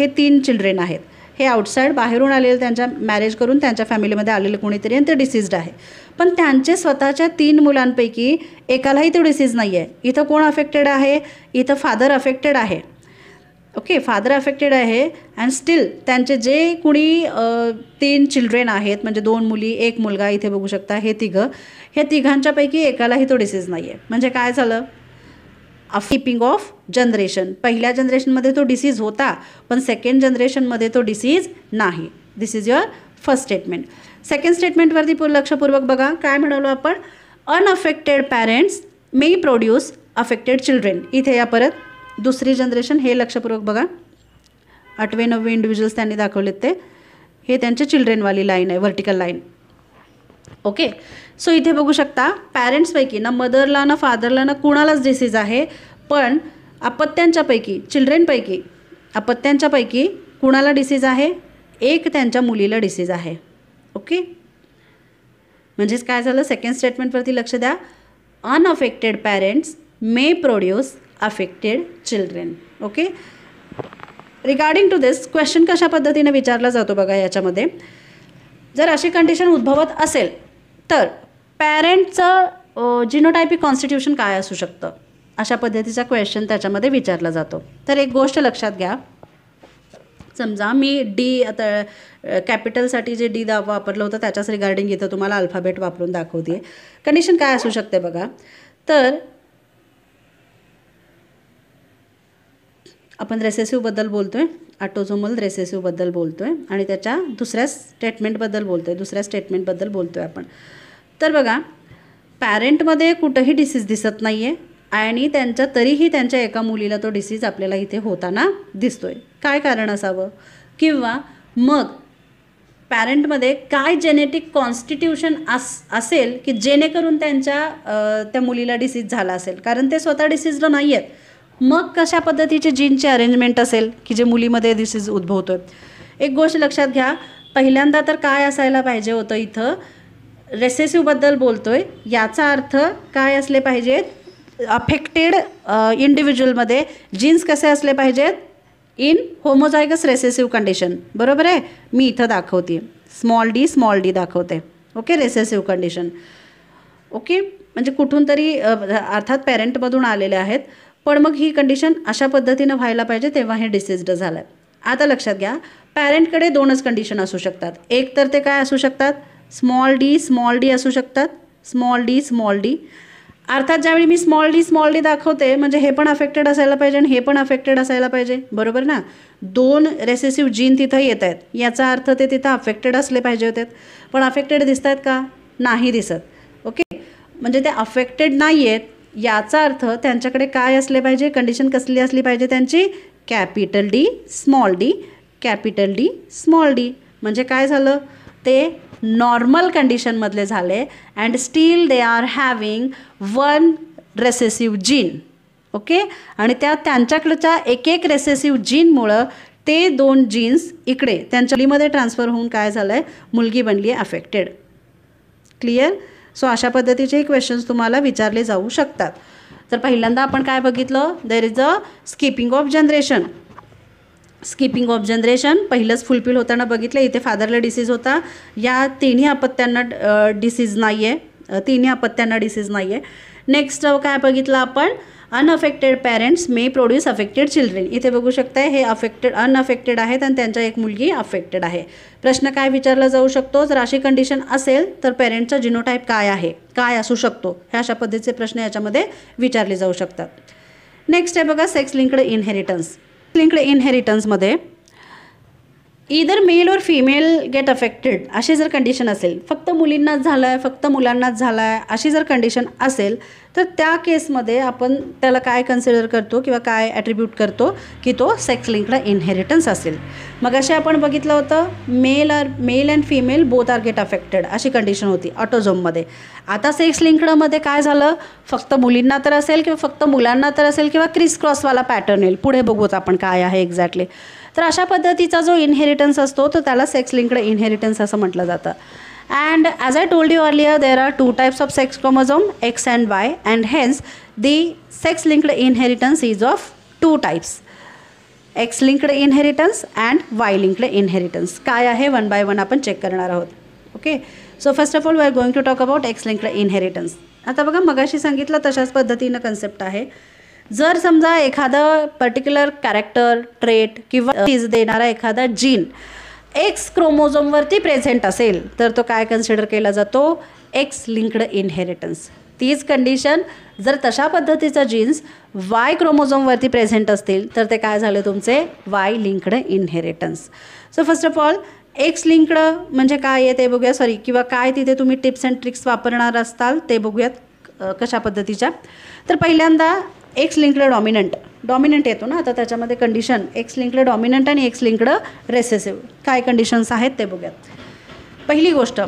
तीन चिल्ड्रेन आहेत. हे आउटसाईड बाहेरून आलेले, त्यांच्या मॅरेज करून त्यांच्या फॅमिलीमध्ये आलेले कोणीतरी आणि ते डिसीज्ड आहे. पण त्यांचे स्वतःच्या 3 मुलांपैकी एकालाही तो डिसीज नाही आहे. इथं कोण अफेक्टेड आहे, इथं फादर अफेक्टेड आहे. ओके, फादर अफेक्टेड आहे अँड स्टील त्यांचे जे कुणी 3 चिल्ड्रेन आहेत, म्हणजे 2 मुली 1 मुलगा, इथे बघू शकता हे तिघांच्यापैकी एकालाही तो डिसीज नाही आहे. म्हणजे काय झालं, स्किपिंग ऑफ जनरेशन. पहिल्या जनरेशनमध्ये तो डिसीज होता, पण सेकंड जनरेशनमध्ये तो डिसीज नाही. This is your first statement. Second स्टेटमेंटवरती लक्षपूर्वक बघा काय म्हणालो आपण, unaffected parents may produce affected children. इथे या परत दुसरी जनरेशन, हे लक्षपूर्वक बघा. 8वे 9वे इंडिव्हिज्युअल्स त्यांनी दाखवलेत ते, हे त्यांचे चिल्ड्रेनवाली लाईन आहे, व्हर्टिकल लाईन. ओके, सो इथे बघू शकता पॅरेंट्सपैकी ना मदरला ना फादरला ना कुणालाच डिसीज आहे, पण अपत्यांच्यापैकी कुणाला डिसीज आहे, एक त्यांच्या मुलीला डिसीज आहे. ओके, म्हणजेच काय झालं, सेकंड स्टेटमेंटवरती लक्ष द्या. Unaffected parents may produce affected children. Okay, regarding to this question कशा पद्धतीने विचारला जातो बघा. याच्यामध्ये जर अशी कंडिशन उद्भवत असेल तर पॅरेंटचं जिनोटायपिक कॉन्स्टिट्यूशन काय असू शकतं, अशा पद्धतीचा क्वेश्चन त्याच्यामध्ये विचारला जातो. तर एक गोष्ट लक्षात घ्या, समजा मी डी, आता कॅपिटलसाठी जे डी वापरलं होतं त्याच्याच रिगार्डिंग इथं तुम्हाला अल्फाबेट वापरून दाखवते. कंडिशन काय असू शकते बघा. तर आपण रेसेसिव्हबद्दल बोलतो आहे, ऑटोझोमल रेसेसिव्हबद्दल बोलतो आहे आणि त्याच्या दुसऱ्या स्टेटमेंटबद्दल बोलतो आहे आपण. तर बघा, पॅरेंटमध्ये कुठंही डिसीज दिसत नाही आहे आणि तरीही त्यांच्या एका मुलीला तो डिसीज आपल्याला इथे होताना दिसतो आहे. काय कारण असावं, किंवा मग पॅरेंटमध्ये काय जेनेटिक कॉन्स्टिट्यूशन असेल की जेणेकरून त्या मुलीला डिसीज झाला असेल, कारण ते स्वतः डिसीजड नाही आहेत. मग कशा पद्धतीचे जीनचे अरेंजमेंट असेल की जे मुलीमध्ये डिसीज उद्भवतो आहे. एक गोष्ट लक्षात घ्या, पहिल्यांदा तर काय असायला पाहिजे होतं, इथं रेसेसिव्हबद्दल बोलतो आहे, याचा अर्थ काय असले पाहिजेत, अफेक्टेड इंडिव्हिज्युअलमध्ये जीन्स कसे असले पाहिजेत, इन होमोझायगस रेसेसिव्ह कंडिशन. बरोबर आहे, मी इथं दाखवते स्मॉल डी दाखवते. Okay, recessive condition. ओके, म्हणजे कुठून तरी अर्थात पॅरेंटमधून आलेले आहेत, पण मग ही कंडिशन अशा पद्धतीनं व्हायला पाहिजे तेव्हा हे डिसीज्ड झालं आहे. आता लक्षात घ्या, पॅरेंटकडे 2च कंडिशन असू शकतात. एक तर ते काय असू शकतात, स्मॉल डी असू शकतात, स्मॉल डी. अर्थात ज्यावेळी मी स्मॉल डी दाखवते म्हणजे हे पण अफेक्टेड असायला पाहिजे आणि हे पण अफेक्टेड असायला पाहिजे. बरोबर ना, 2 रेसेसिव्ह जीन तिथं येत आहेत, याचा अर्थ ते तिथं अफेक्टेड असले पाहिजे होते. पण अफेक्टेड दिसत आहेत का, नाही दिसत. ओके, म्हणजे ते अफेक्टेड नाही आहेत, याचा अर्थ त्यांच्याकडे काय असले पाहिजे, कंडिशन कसली असली पाहिजे त्यांची, कॅपिटल डी स्मॉल डी. म्हणजे काय झालं, ते नॉर्मल कंडिशनमधले झाले and still they R having 1 recessive gene. Okay, आणि त्यांच्याकडच्या एक एक रेसेसिव्ह जीनमुळं ते 2 जीन्स इकडे त्यांच्या मुलीमध्ये ट्रान्सफर होऊन काय झालं आहे, मुलगी बनली आहे अफेक्टेड. क्लिअर. सो अशा पद्धतीचे क्वेश्चन्स तुम्हाला विचारले जाऊ शकतात. तर पहिल्यांदा आपण काय बघितलं, देर is a skipping of generation. Skipping of generation पहिलंच फुलफिल होताना बघितलं. इथे फादरला डिसीज होता, या तिन्ही अपत्यांना डिसीज नाही आहे, तिन्ही अपत्यांना डिसीज नाही आहे. नेक्स्ट काय बघितलं आपण, unaffected parents may produce affected children. इथे बघू शकताय हे अनअफेक्टेड आहेत आणि त्यांच्या एक मुलगी अफेक्टेड आहे. प्रश्न काय विचारला जाऊ शकतो, जर अशी कंडिशन असेल तर पेरेंटचा जिनोटाईप काय आहे, काय असू शकतो, ह्या अशा पद्धतीचे प्रश्न याच्यामध्ये विचारले जाऊ शकतात. नेक्स्ट आहे बघा सेक्स लिंक्ड इनहेरिटन्स. लिंक्ड इनहेरिटन्समध्ये इदर मेल और फिमेल गेट अफेक्टेड अशी जर कंडिशन असेल, फक्त मुलींनाच झालं आहे, फक्त मुलांनाच झालं आहे, अशी जर कंडिशन असेल तर त्या केसमध्ये आपण त्याला काय कन्सिडर करतो किंवा काय ॲट्रिब्यूट करतो की तो सेक्स लिंक्ड इनहेरिटन्स असेल. मग असे आपण बघितलं होतं male and female both are get affected अशी कंडिशन होती ऑटोझोममध्ये. आता सेक्स लिंक्डमध्ये काय झालं, फक्त मुलींना तर असेल किंवा फक्त मुलांना तर असेल किंवा क्रिस क्रॉसवाला पॅटर्न येईल. पुढे बघूत आपण काय आहे एक्झॅक्टली. तर अशा पद्धतीचा जो इनहेरिटन्स असतो तो त्याला सेक्स लिंक्ड इनहेरिटन्स असं म्हटलं जातं. And as I told you earlier, there are 2 types of sex chromosome, X and Y, and hence the sex linked inheritance is of 2 types, X linked inheritance and Y linked inheritance. काय आहे वन बाय वन आपण चेक करणार आहोत. Okay, so first of all we are going to talk about X linked inheritance. आता बघा मगाशी सांगितलं तशाच पद्धतीनं कन्सेप्ट आहे. जर समजा एखादं पर्टिक्युलर कॅरेक्टर ट्रेट किंवा चीज देणारा एखादा जीन एक्स क्रोमोझोमवरती प्रेझेंट असेल तर तो काय कन्सिडर केला जातो, एक्स लिंक्ड इनहेरिटन्स. तीच कंडिशन जर तशा पद्धतीचा जीन्स वाय क्रोमोझोमवरती प्रेझेंट असतील तर ते काय झाले तुमचे Y linked inheritance. So first of all x linked म्हणजे काय आहे ते बघूया, किंवा काय तिथे तुम्ही टिप्स अँड ट्रिक्स वापरणार असताल ते बघूयात कशा पद्धतीच्या. तर पहिल्यांदा एक्स लिंक्ड डॉमिनंट येतो ना, आता त्याच्यामध्ये कंडिशन एक्स लिंक्ड डॉमिनंट आणि एक्स लिंक्ड रेसेसिव्ह काय कंडिशन्स आहेत ते बघूयात. पहिली गोष्ट,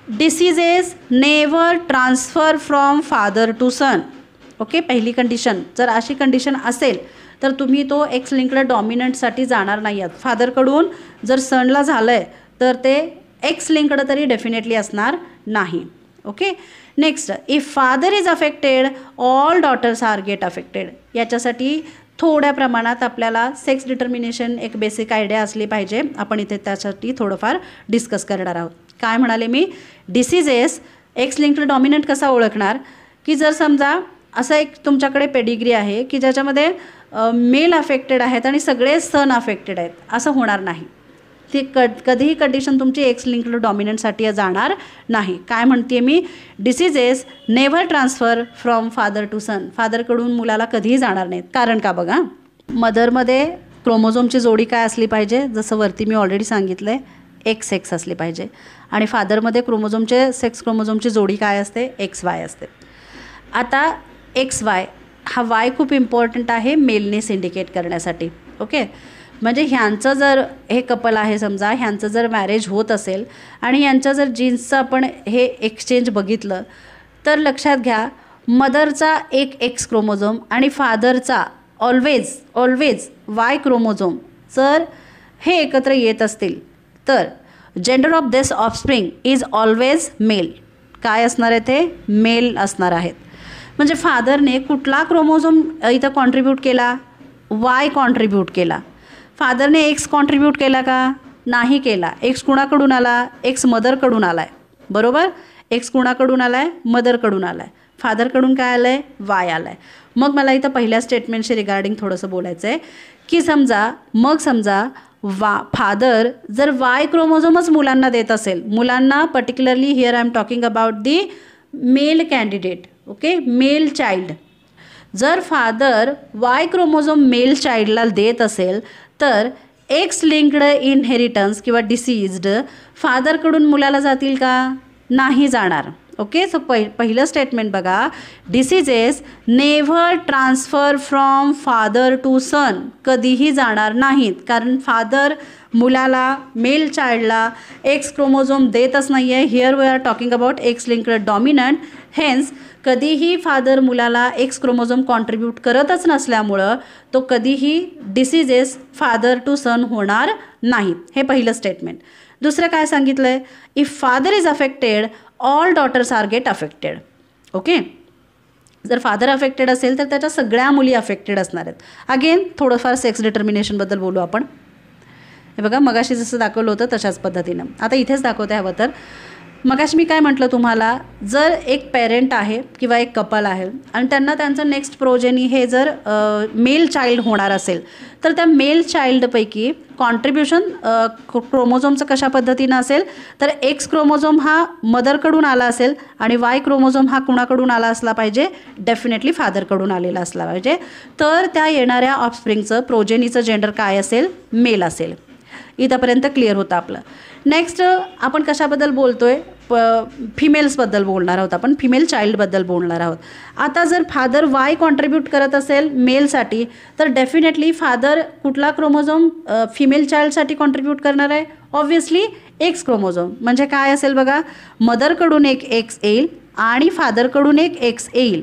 diseases never transfer from father to son. Okay, पहिली कंडिशन जर अशी कंडिशन असेल तर तुम्ही तो एक्स लिंक्ड डॉमिनंटसाठी जाणार नाही आहात. फादरकडून जर सनला झालं आहे तर ते एक्स लिंक्ड तरी डेफिनेटली असणार नाही. Okay, next, if father is affected all daughters are get affected. याच्यासाठी थोड्या प्रमाणात आपल्याला सेक्स डिटर्मिनेशन एक बेसिक आयडिया असली पाहिजे. आपण इथे त्यासाठी थोडंफार डिस्कस करणार आहोत. काय म्हणाले मी, डिसीजेस एक्स लिंक्ड डॉमिनंट कसा ओळखणार, की जर समजा असं एक तुमच्याकडे पेडिग्री आहे की ज्याच्यामध्ये मेल अफेक्टेड आहेत आणि सगळे सन अफेक्टेड आहेत, असं होणार नाही. ती कधीही कंडिशन तुमची एक्स लिंक्ड डॉमिनंटसाठी जाणार नाही. काय म्हणते मी, diseases never transfer from father to son. फादरकडून मुलाला कधीही जाणार नाहीत. कारण का बघा, मदरमध्ये क्रोमोझोमची जोडी काय असली पाहिजे, जसं वरती मी ऑलरेडी सांगितलं आहे एक्स एक्स असली पाहिजे, आणि फादरमध्ये सेक्स क्रोमोझोमची जोडी काय असते, एक्स वाय असते. आता एक्स वाय हा वाय खूप इम्पॉर्टंट आहे मेलनेस इंडिकेट करण्यासाठी. ओके, म्हणजे ह्यांचं जर हे कपल आहे समजा, ह्यांचं जर मॅरेज होत असेल आणि यांच्या जर जीन्सचं आपण हे एक्सचेंज बघितलं तर लक्षात घ्या, मदरचा एक एक्स क्रोमोझोम आणि फादरचा ऑलवेज वाय क्रोमोझोम जर हे एकत्र येत असतील तर gender of this offspring is always male. काय असणार आहे ते, मेल असणार आहेत. म्हणजे फादरने कुठला क्रोमोझोम इथं कॉन्ट्रीब्यूट केला, वाय कॉन्ट्रीब्यूट केला. फादरने एक्स कॉन्ट्रीब्यूट केला का, नाही केला. एक्स कुणाकडून आला, एक्स मदरकडून आला आहे. बरोबर, एक्स कुणाकडून आला आहे, मदरकडून आला आहे. फादरकडून काय आलं आहे, वाय आला आहे. मग मला इथं पहिल्या स्टेटमेंटशी रिगार्डिंग थोडंसं बोलायचं आहे की समजा फादर जर वाय क्रोमोझोमच मुलांना देत असेल, मुलांना particularly here I am talking about the male candidate. Okay, male child. जर फादर वाय क्रोमोझोम मेल चाइल्डला देत असेल तर एक्स लिंक्ड इनहेरिटन्स किंवा डिसीज्ड फादरकडून मुलाला जातील का, नाही जाणार. ओके, सो पहिलं स्टेटमेंट बघा, diseases never transfer from father to son. कधीही जाणार नाहीत, कारण फादर मुलाला मेल चाइल्डला एक्स क्रोमोझोम देतच नाही आहे. Here we are talking about X linked dominant. Hence कधीही फादर मुलाला एक्स क्रोमोझोम कॉन्ट्रीब्यूट करतच नसल्यामुळं तो कधीही डिसीजेस फादर टू सन होणार नाही. हे पहिलं स्टेटमेंट. दुसरं काय सांगितलं आहे, if father is affected all daughters are get affected. Okay, जर फादर अफेक्टेड असेल तर त्याच्या सगळ्या मुली अफेक्टेड असणार आहेत. अगेन थोडंफार सेक्स डिटर्मिनेशनबद्दल बोलू आपण. हे बघा, मगाशी जसं दाखवलं होतं तशाच पद्धतीनं आता इथेच दाखवते हवं तर. मगाशी मी काय म्हटलं तुम्हाला, जर एक पेरेंट आहे किंवा एक कपल आहे आणि त्यांना त्यांचं नेक्स्ट प्रोजेनी हे जर मेल चाइल्ड होणार असेल तर त्या मेल चाइल्डपैकी कॉन्ट्रीब्युशन क्रोमोझोमचं कशा पद्धतीनं असेल तर एक्स क्रोमोझोम हा मदरकडून आला असेल आणि वाय क्रोमोझोम हा कुणाकडून आला असला पाहिजे, डेफिनेटली फादरकडून आलेला असला पाहिजे. तर त्या येणाऱ्या ऑफस्प्रिंगचं प्रोजेनीचं जेंडर काय असेल, मेल असेल. इथंपर्यंत क्लिअर होतं आपलं. नेक्स्ट आपण कशाबद्दल बोलतो आहे, फिमेल्सबद्दल बोलणार आहोत आपण, फिमेल चाइल्डबद्दल बोलणार आहोत. आता जर फादर वाय कॉन्ट्रीब्यूट करत असेल मेलसाठी तर डेफिनेटली फादर कुठला क्रोमोझोम फिमेल चाइल्डसाठी कॉन्ट्रीब्यूट करणार आहे, ऑब्व्हियसली एक्स क्रोमोझोम. म्हणजे काय असेल बघा, मदरकडून एक एक्स येईल आणि फादरकडून एक एक्स येईल.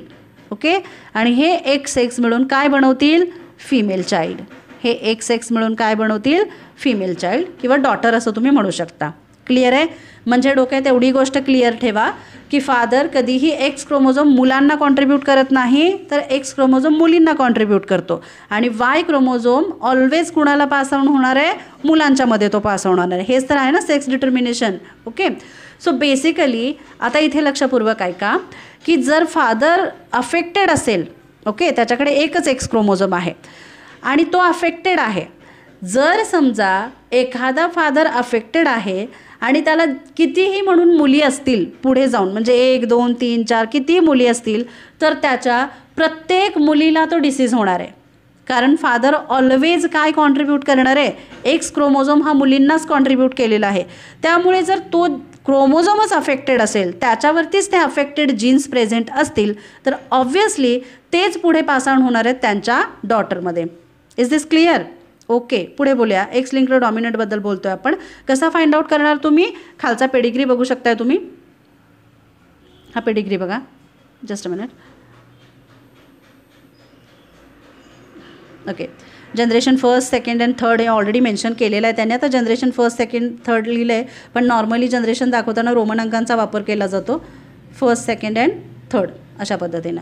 ओके, आणि हे एक्स मिळून काय बनवतील, फिमेल चाइल्ड. हे एक्स मिळून काय बनवतील, फिमेल चाइल्ड किंवा डॉटर असं तुम्ही म्हणू शकता. क्लिअर आहे. म्हणजे डोक्यात एवढी गोष्ट क्लिअर ठेवा की फादर कधीही एक्स क्रोमोझोम मुलांना कॉन्ट्रीब्यूट करत नाही तर एक्स क्रोमोझोम मुलींना कॉन्ट्रीब्यूट करतो. आणि वाय क्रोमोझोम ऑलवेज कुणाला पास ऑन होणार आहे, मुलांच्यामध्ये तो पास ऑन होणार आहे. हेच तर आहे ना sex determination. Okay, so basically आता इथे लक्षपूर्वक ऐका की जर फादर अफेक्टेड असेल, ओके, त्याच्याकडे एकच एक्स क्रोमोझोम आहे आणि तो अफेक्टेड आहे. जर समजा एखादा फादर अफेक्टेड आहे आणि त्याला कितीही म्हणून मुली असतील पुढे जाऊन, म्हणजे 1 2 3 4 कितीही मुली असतील तर त्याच्या प्रत्येक मुलीला तो डिसीज होणार आहे. कारण फादर ऑलवेज काय कॉन्ट्रीब्यूट करणार आहे, एक्स क्रोमोझोम हा मुलींनाच कॉन्ट्रीब्यूट केलेला आहे. त्यामुळे जर तो क्रोमोझोमच अफेक्टेड असेल, त्याच्यावरतीच ते अफेक्टेड जीन्स प्रेझेंट असतील तर ऑब्व्हियसली तेच पुढे पास ऑन होणार आहेत त्यांच्या डॉटरमध्ये. Is this clear? ओके, पुढे बोलूया. एक्स लिंक्ड डॉमिनंटबद्दल बोलतो आहे आपण. कसा फाइंड आउट करणार तुम्ही, खालचा पेडिग्री बघू शकताय तुम्ही. हा पेडिग्री बघा, just a minute. Okay, generation first second and third हे ऑलरेडी मेन्शन केलेलं आहे त्याने. आता जनरेशन फर्स्ट सेकंड थर्ड लिहिलं आहे, पण नॉर्मली जनरेशन दाखवताना रोमन अंकांचा वापर केला जातो. फर्स्ट सेकंड अँड थर्ड अशा पद्धतीनं.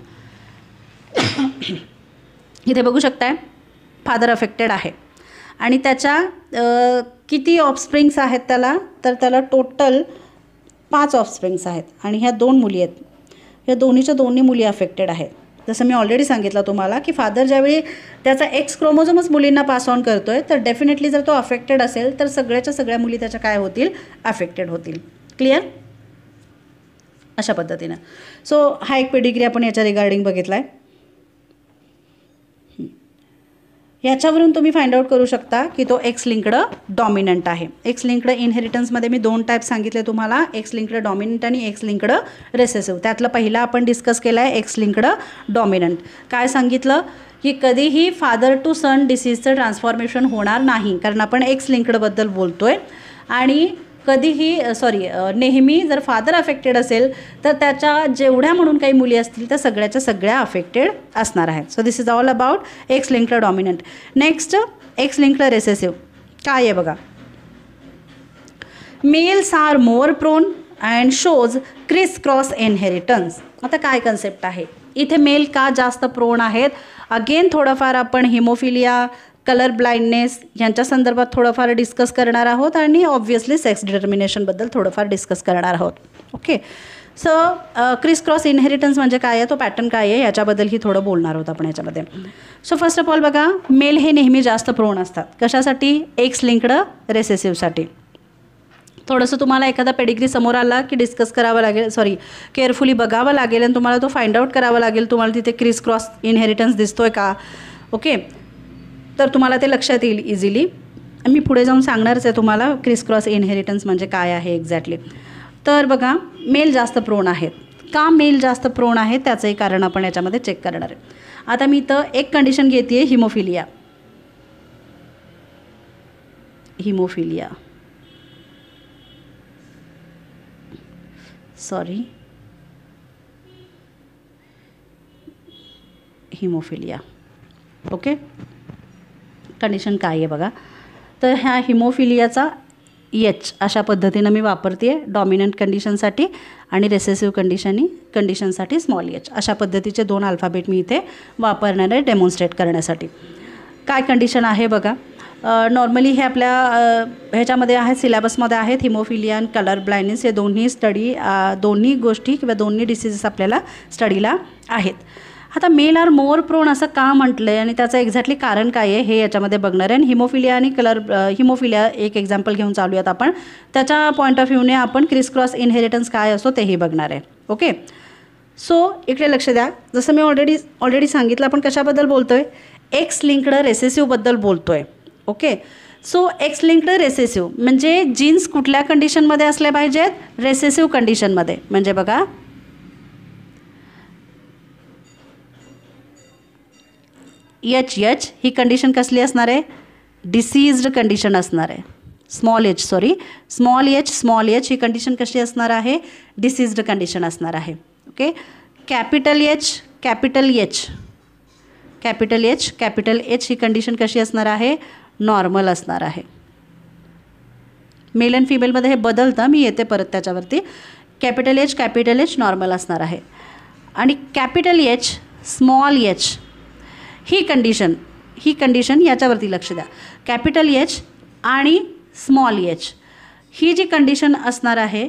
इथे बघू शकताय फादर अफेक्टेड आहे आणि त्याच्या किती ऑफस्प्रिंग्स आहेत त्याला, तर त्याला टोटल 5 ऑफस्प्रिंग्स आहेत आणि ह्या 2 मुली आहेत. ह्या दोन्हीच्या दोन्ही मुली अफेक्टेड आहेत. जसं मी ऑलरेडी सांगितलं तुम्हाला की फादर ज्यावेळी त्याचा एक्स क्रोमोझोमच मुलींना पास ऑन करतो आहे तर डेफिनेटली जर तो अफेक्टेड असेल तर सगळ्याच्या सगळ्या मुली त्याच्या काय होतील, अफेक्टेड होतील. क्लिअर? अशा पद्धतीनं. सो हा एक पेडिग्री आपण याच्या रिगार्डिंग बघितला आहे. याच्यावरून तुम्ही फाइंड आउट करू शकता की तो एक्स लिंक्ड डॉमिनंट आहे. एक्स लिंक्ड इनहेरिटन्समध्ये मी 2 टाईप सांगितले तुम्हाला, एक्स लिंक्ड डॉमिनंट आणि एक्स लिंक्ड रेसेसिव्ह. त्यातलं पहिला आपण डिस्कस केला आहे एक्स लिंक्ड डॉमिनंट. काय सांगितलं की कधीही फादर टू सन डिसीजचं ट्रान्सफॉर्मेशन होणार नाही, कारण आपण एक्स लिंक्डबद्दल बोलतो आहे. आणि कधीही नेहमी जर फादर अफेक्टेड असेल तर त्याच्या जेवढ्या म्हणून काही मुली असतील त्या सगळ्याच्या सगळ्या अफेक्टेड असणार आहेत. So this is all about X linked dominant. Next X linked recessive काय आहे बघा. Males are more prone and shows criss cross inheritance. आता काय कन्सेप्ट आहे इथे, मेल का जास्त प्रोन आहेत. अगेन थोडंफार आपण हिमोफिलिया, कलर ब्लाइंडनेस यांच्या संदर्भात थोडंफार डिस्कस करणार आहोत आणि ऑब्व्हियसली सेक्स डिटर्मिनेशनबद्दल थोडंफार डिस्कस करणार आहोत. Okay, so Chris cross inheritance म्हणजे काय आहे, तो पॅटर्न काय आहे याच्याबद्दलही थोडं बोलणार आहोत आपण याच्यामध्ये. सो फर्स्ट ऑफ ऑल बघा, मेल हे नेहमी जास्त प्रोन असतात. कशासाठी? एक्स लिंक्ड रेसेसिव्हसाठी. थोडंसं तुम्हाला एखादा पेडिग्री समोर आला की डिस्कस करावं लागेल, केअरफुली बघावं लागेल आणि तुम्हाला तो फाइंड आउट करावा लागेल तुम्हाला तिथे क्रिस क्रॉस इनहेरिटन्स दिसतोय का. ओके, तर तुम्हाला ते लक्षात येईल इझिली. मी पुढे जाऊन सांगणारच आहे तुम्हाला क्रिस क्रॉस इनहेरिटन्स म्हणजे काय आहे एक्झॅक्टली. तर बघा, मेल जास्त प्रोन आहेत. का मेल जास्त प्रोन आहेत त्याचंही कारण आपण याच्यामध्ये चेक करणार आहे. आता मी इथं एक कंडिशन घेते आहे, हिमोफिलिया. हिमोफिलिया. ओके, कंडिशन काय आहे बघा. तर ह्या हिमोफिलियाचा एच अशा पद्धतीनं मी वापरते आहे डॉमिनंट कंडिशनसाठी आणि रेसेसिव्ह कंडिशनसाठी स्मॉल एच. अशा पद्धतीचे 2 अल्फाबेट मी इथे वापरणार आहे डेमॉन्स्ट्रेट करण्यासाठी. काय कंडिशन आहे बघा. नॉर्मली हे आपल्या ह्याच्यामध्ये आहेत, सिलेबसमध्ये आहेत. हिमोफिलिया आणि कलर ब्लाइंडनेस हे दोन्ही गोष्टी किंवा दोन्ही डिसीजेस आपल्याला स्टडीला आहेत. आता मेल आर मोर प्रोन असं का म्हटलं आहे आणि त्याचं एक्झॅक्टली कारण काय आहे हे याच्यामध्ये बघणार आहे. आणि हिमोफिलिया आणि हिमोफिलिया एक एक्झाम्पल घेऊन चालूयात आपण. त्याच्या पॉईंट ऑफ व्ह्यूने आपण क्रिस क्रॉस इनहेरिटन्स काय असतो तेही बघणार आहे. ओके, सो इकडे लक्ष द्या. जसं मी ऑलरेडी सांगितलं आपण कशाबद्दल बोलतो आहे, एक्स लिंक्ड रेसेसिव्हबद्दल बोलतो आहे. Okay, so x linked recessive म्हणजे जीन्स कुठल्या कंडिशनमध्ये असले पाहिजेत, रेसेसिव्ह कंडिशनमध्ये. म्हणजे बघा एच ही कंडिशन कसली असणार आहे, डिसीज्ड कंडिशन असणार आहे. स्मॉल एच ही कंडिशन कशी असणार आहे, डिसीज्ड कंडिशन असणार आहे. ओके, कॅपिटल एच ही कंडिशन कशी असणार आहे, नॉर्मल असणार आहे. मेल अँड फिमेलमध्ये हे बदलतं, मी येते परत त्याच्यावरती. कॅपिटल एच नॉर्मल असणार आहे. आणि कॅपिटल एच स्मॉल एच ही कंडिशन याच्यावरती लक्ष द्या. कॅपिटल एच आणि स्मॉल एच ही जी कंडिशन असणार आहे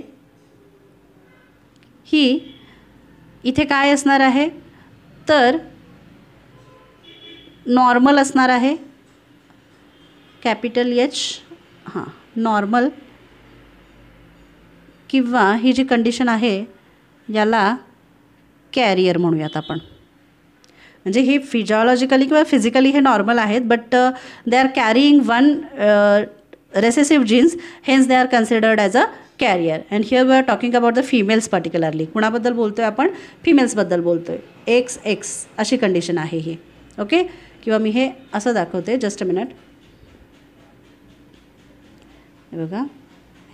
ही इथे काय असणार आहे तर नॉर्मल असणार आहे. कॅपिटल एच नॉर्मल, किंवा ही जी कंडिशन आहे याला कॅरियर म्हणूयात आपण. म्हणजे हे फिजिओलॉजिकली किंवा फिजिकली हे नॉर्मल आहेत, but they are carrying one recessive genes, hence they are considered as a carrier. And here we are talking about the females particularly. कुणाबद्दल बोलतो आहे आपण, फिमेल्सबद्दल बोलतो आहे. एक्स अशी कंडिशन आहे ही. ओके, किंवा मी हे असं दाखवते, जस्ट अ मिनिट. हे बघा,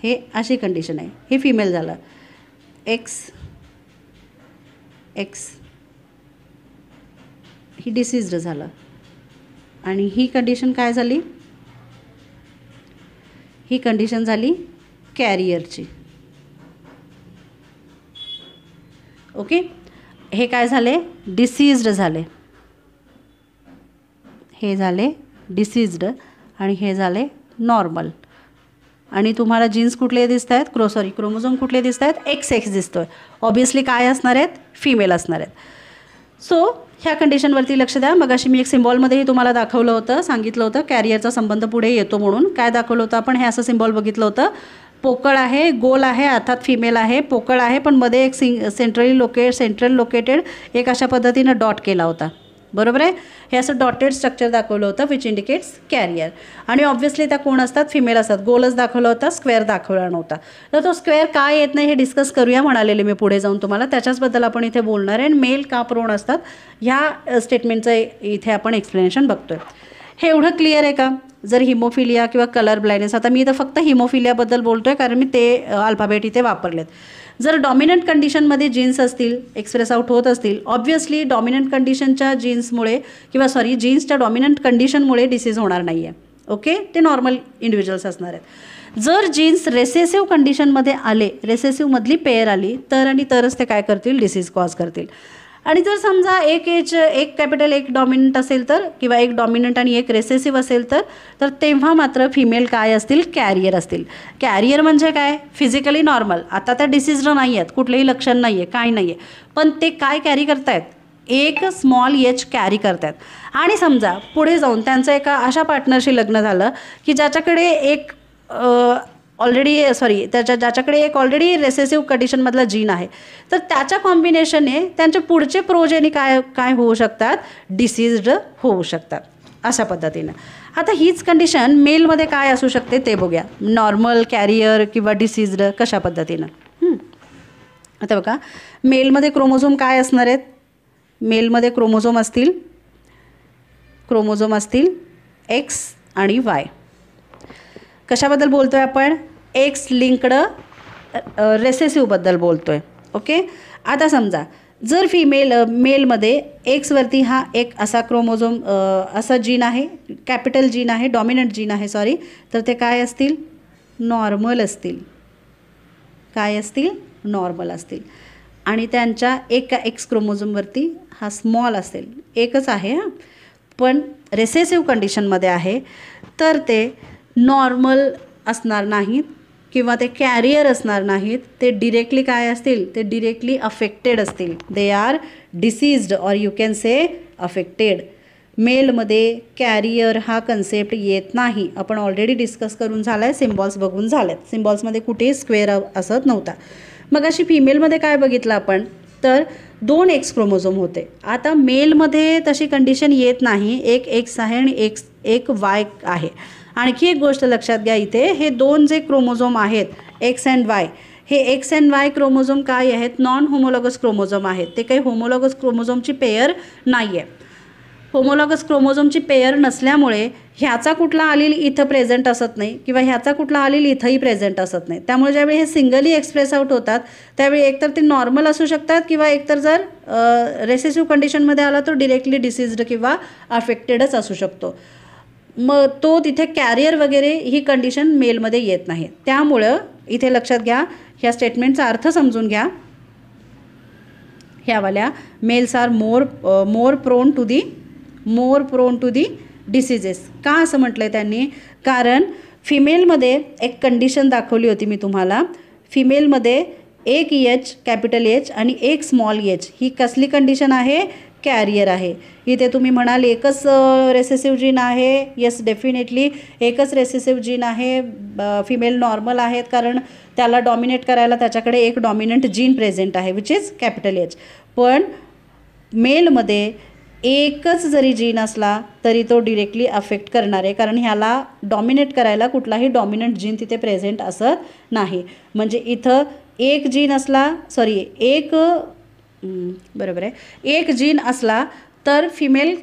हे अशी कंडिशन आहे, हे फिमेल झालं. एक्स ही डिसीज्ड झालं. आणि ही कंडिशन काय झाली, ही कंडिशन झाली कॅरियरची. ओके, हे काय झाले, डिसीज्ड झाले. हे झाले डिसीज्ड आणि हे झाले नॉर्मल. आणि तुम्हाला जीन्स कुठले दिसत आहेत, क्रोमोझोम कुठले दिसत आहेत, एक्स दिसतो आहे. ऑब्वियसली काय असणार आहेत, फिमेल असणार आहेत. सो ह्या कंडिशनवरती लक्ष द्या. मग अशी मी एक सिम्बॉलमध्येही तुम्हाला दाखवलं होतं, सांगितलं होतं कॅरियरचा संबंध पुढे येतो म्हणून. काय दाखवलं होतं आपण, हे असं सिम्बॉल बघितलं होतं. पोकळ आहे, गोल आहे, अर्थात फिमेल आहे. पोकळ आहे पण मध्ये एक सेंट्रल लोकेटेड एक अशा पद्धतीनं डॉट केला होता. बरोबर आहे, हे असं डॉटेड स्ट्रक्चर दाखवलं होतं विच इंडिकेट्स कॅरियर. आणि ऑब्व्हियसली त्या कोण असतात, फिमेल असतात. गोलच दाखवला होता, स्क्वेअर दाखवला नव्हता. तर तो स्क्वेअर काय येत नाही हे डिस्कस करूया म्हणालेले मी पुढे जाऊन तुम्हाला, त्याच्याचबद्दल आपण इथे बोलणार आहे. आणि मेल का प्रोन असतात ह्या स्टेटमेंटचं इथे आपण एक्सप्लेनेशन बघतो आहे. हे एवढं क्लिअर आहे का. जर हिमोफिलिया किंवा कलर ब्लाइंडनेस, आता मी इथं फक्त हिमोफिलियाबद्दल बोलतो आहे कारण मी ते अल्फाबेट इथे वापरलेत. जर डॉमिनंट कंडिशनमध्ये जीन्स असतील, एक्सप्रेस आउट होत असतील, ऑब्व्हियसली डॉमिनंट कंडिशनच्या जीन्सच्या डॉमिनंट कंडिशनमुळे डिसीज होणार नाही आहे. ओके, ते नॉर्मल इंडिव्हिज्युअल्स असणार आहेत. जर जीन्स रेसेसिव्ह कंडिशनमध्ये आले, रेसेसिव्हमधली पेअर आली तरच ते काय करतील, डिसीज कॉज करतील. आणि जर समजा एक कॅपिटल एक डॉमिनंट असेल तर, किंवा एक डॉमिनंट आणि एक रेसेसिव्ह असेल तर तेव्हा मात्र फिमेल काय असतील, कॅरियर असतील. कॅरियर म्हणजे काय, फिजिकली नॉर्मल. आता त्या डिसीज्ड नाही आहेत, कुठलंही लक्षण नाही आहे, काय नाही आहे, पण ते काय कॅरी करतायत, एक स्मॉल एच कॅरी करतात. आणि समजा पुढे जाऊन त्यांचं एका अशा पार्टनरशी लग्न झालं की ज्याच्याकडे एक ज्याच्याकडे एक ऑलरेडी रेसेसिव्ह कंडिशनमधला जीन आहे, तर त्याच्या कॉम्बिनेशनने त्यांचे पुढचे प्रोजेनी काय होऊ शकतात, डिसीज्ड होऊ शकतात. अशा पद्धतीनं आता हीच कंडिशन मेलमध्ये काय असू शकते ते बघूया. नॉर्मल, कॅरियर किंवा डिसीज्ड कशा पद्धतीनं. आता बघा, मेलमध्ये क्रोमोझोम काय असणार आहेत, मेलमध्ये क्रोमोझोम असतील एक्स आणि वाय. कशाबद्दल बोलतो आहे आपण, एक्स लिंक्ड रेसेसिव्हबद्दल बोलतो आहे. ओके, आता समजा जर मेलमध्ये एक्सवरती हा एक असा क्रोमोझोम असा जीन आहे, कॅपिटल जीन आहे, डॉमिनंट जीन आहे सॉरी, तर ते काय असतील? नॉर्मल असतील. काय असतील? नॉर्मल असतील. आणि त्यांच्या एका एक्स क्रोमोझोमवरती हा स्मॉल असेल, एकच आहे हां, पण रिसेसिव्ह कंडिशनमध्ये आहे तर ते नॉर्मल असणार नाहीत किंवा ते कॅरियर असणार नाहीत. ते डिरेक्टली काय असतील? ते डिरेक्टली अफेक्टेड असतील. They are diseased or you can say affected. मेलमध्ये कॅरियर हा कन्सेप्ट येत नाही. आपण ऑलरेडी डिस्कस करून झाला आहे, सिम्बॉल्स बघून झालेत. सिम्बॉल्समध्ये कुठेही स्क्वेअर असत नव्हता. मग अशी फिमेलमध्ये काय बघितलं आपण? तर 2 एक्स क्रोमोझोम होते. आता मेलमध्ये तशी कंडिशन येत नाही. एक एक्स आहे आणि एक वाय आहे. आणखी एक गोष्ट लक्षात घ्या, इथे हे 2 जे क्रोमोझोम आहेत एक्स अँड वाय, हे एक्स अँड वाय क्रोमोझोम काय आहेत? नॉन होमोलॉगस क्रोमोझोम आहेत. ते काही होमोलॉगस क्रोमोझोमची पेयर नाही आहे. होमोलॉगस क्रोमोझोमची पेयर नसल्यामुळे ह्याचा कुठला अलील इथं प्रेझेंट असत नाही किंवा ह्याचा कुठला अलील इथंही प्रेझेंट असत नाही. त्यामुळे ज्यावेळी हे सिंगली एक्सप्रेस आउट होतात त्यावेळी एकतर ते नॉर्मल असू शकतात किंवा एकतर जर रेसेसिव्ह कंडिशनमध्ये आला तर डिरेक्टली डिसीज्ड किंवा अफेक्टेडच असू शकतो. मग तो तिथे कॅरियर वगैरे ही कंडिशन मेलमध्ये येत नाही. त्यामुळं इथे लक्षात घ्या, ह्या स्टेटमेंटचा अर्थ समजून घ्या. ह्यावाल्या males are more prone to the diseases. का असं म्हटलं आहे त्यांनी? कारण फिमेलमध्ये एक कंडिशन दाखवली होती मी तुम्हाला. फिमेलमध्ये एक एच, कॅपिटल एच आणि एक स्मॉल एच, ही कसली कंडिशन आहे? कॅरियर आहे. इथे तुम्ही म्हणाल एकच रेसेसिव्ह जीन आहे. येस, डेफिनेटली एकच रेसेसिव्ह जीन आहे. फिमेल नॉर्मल आहेत कारण त्याला डॉमिनेट करायला त्याच्याकडे एक डॉमिनंट जीन प्रेझेंट आहे विच इज कॅपिटल एच. पण मेलमध्ये एकच जरी जीन असला तरी तो डिरेक्टली अफेक्ट करणार आहे कारण ह्याला डॉमिनेट करायला कुठलाही डॉमिनंट जीन तिथे प्रेझेंट असत नाही. म्हणजे इथं एक जीन असला एक जीन असला तर फिमेल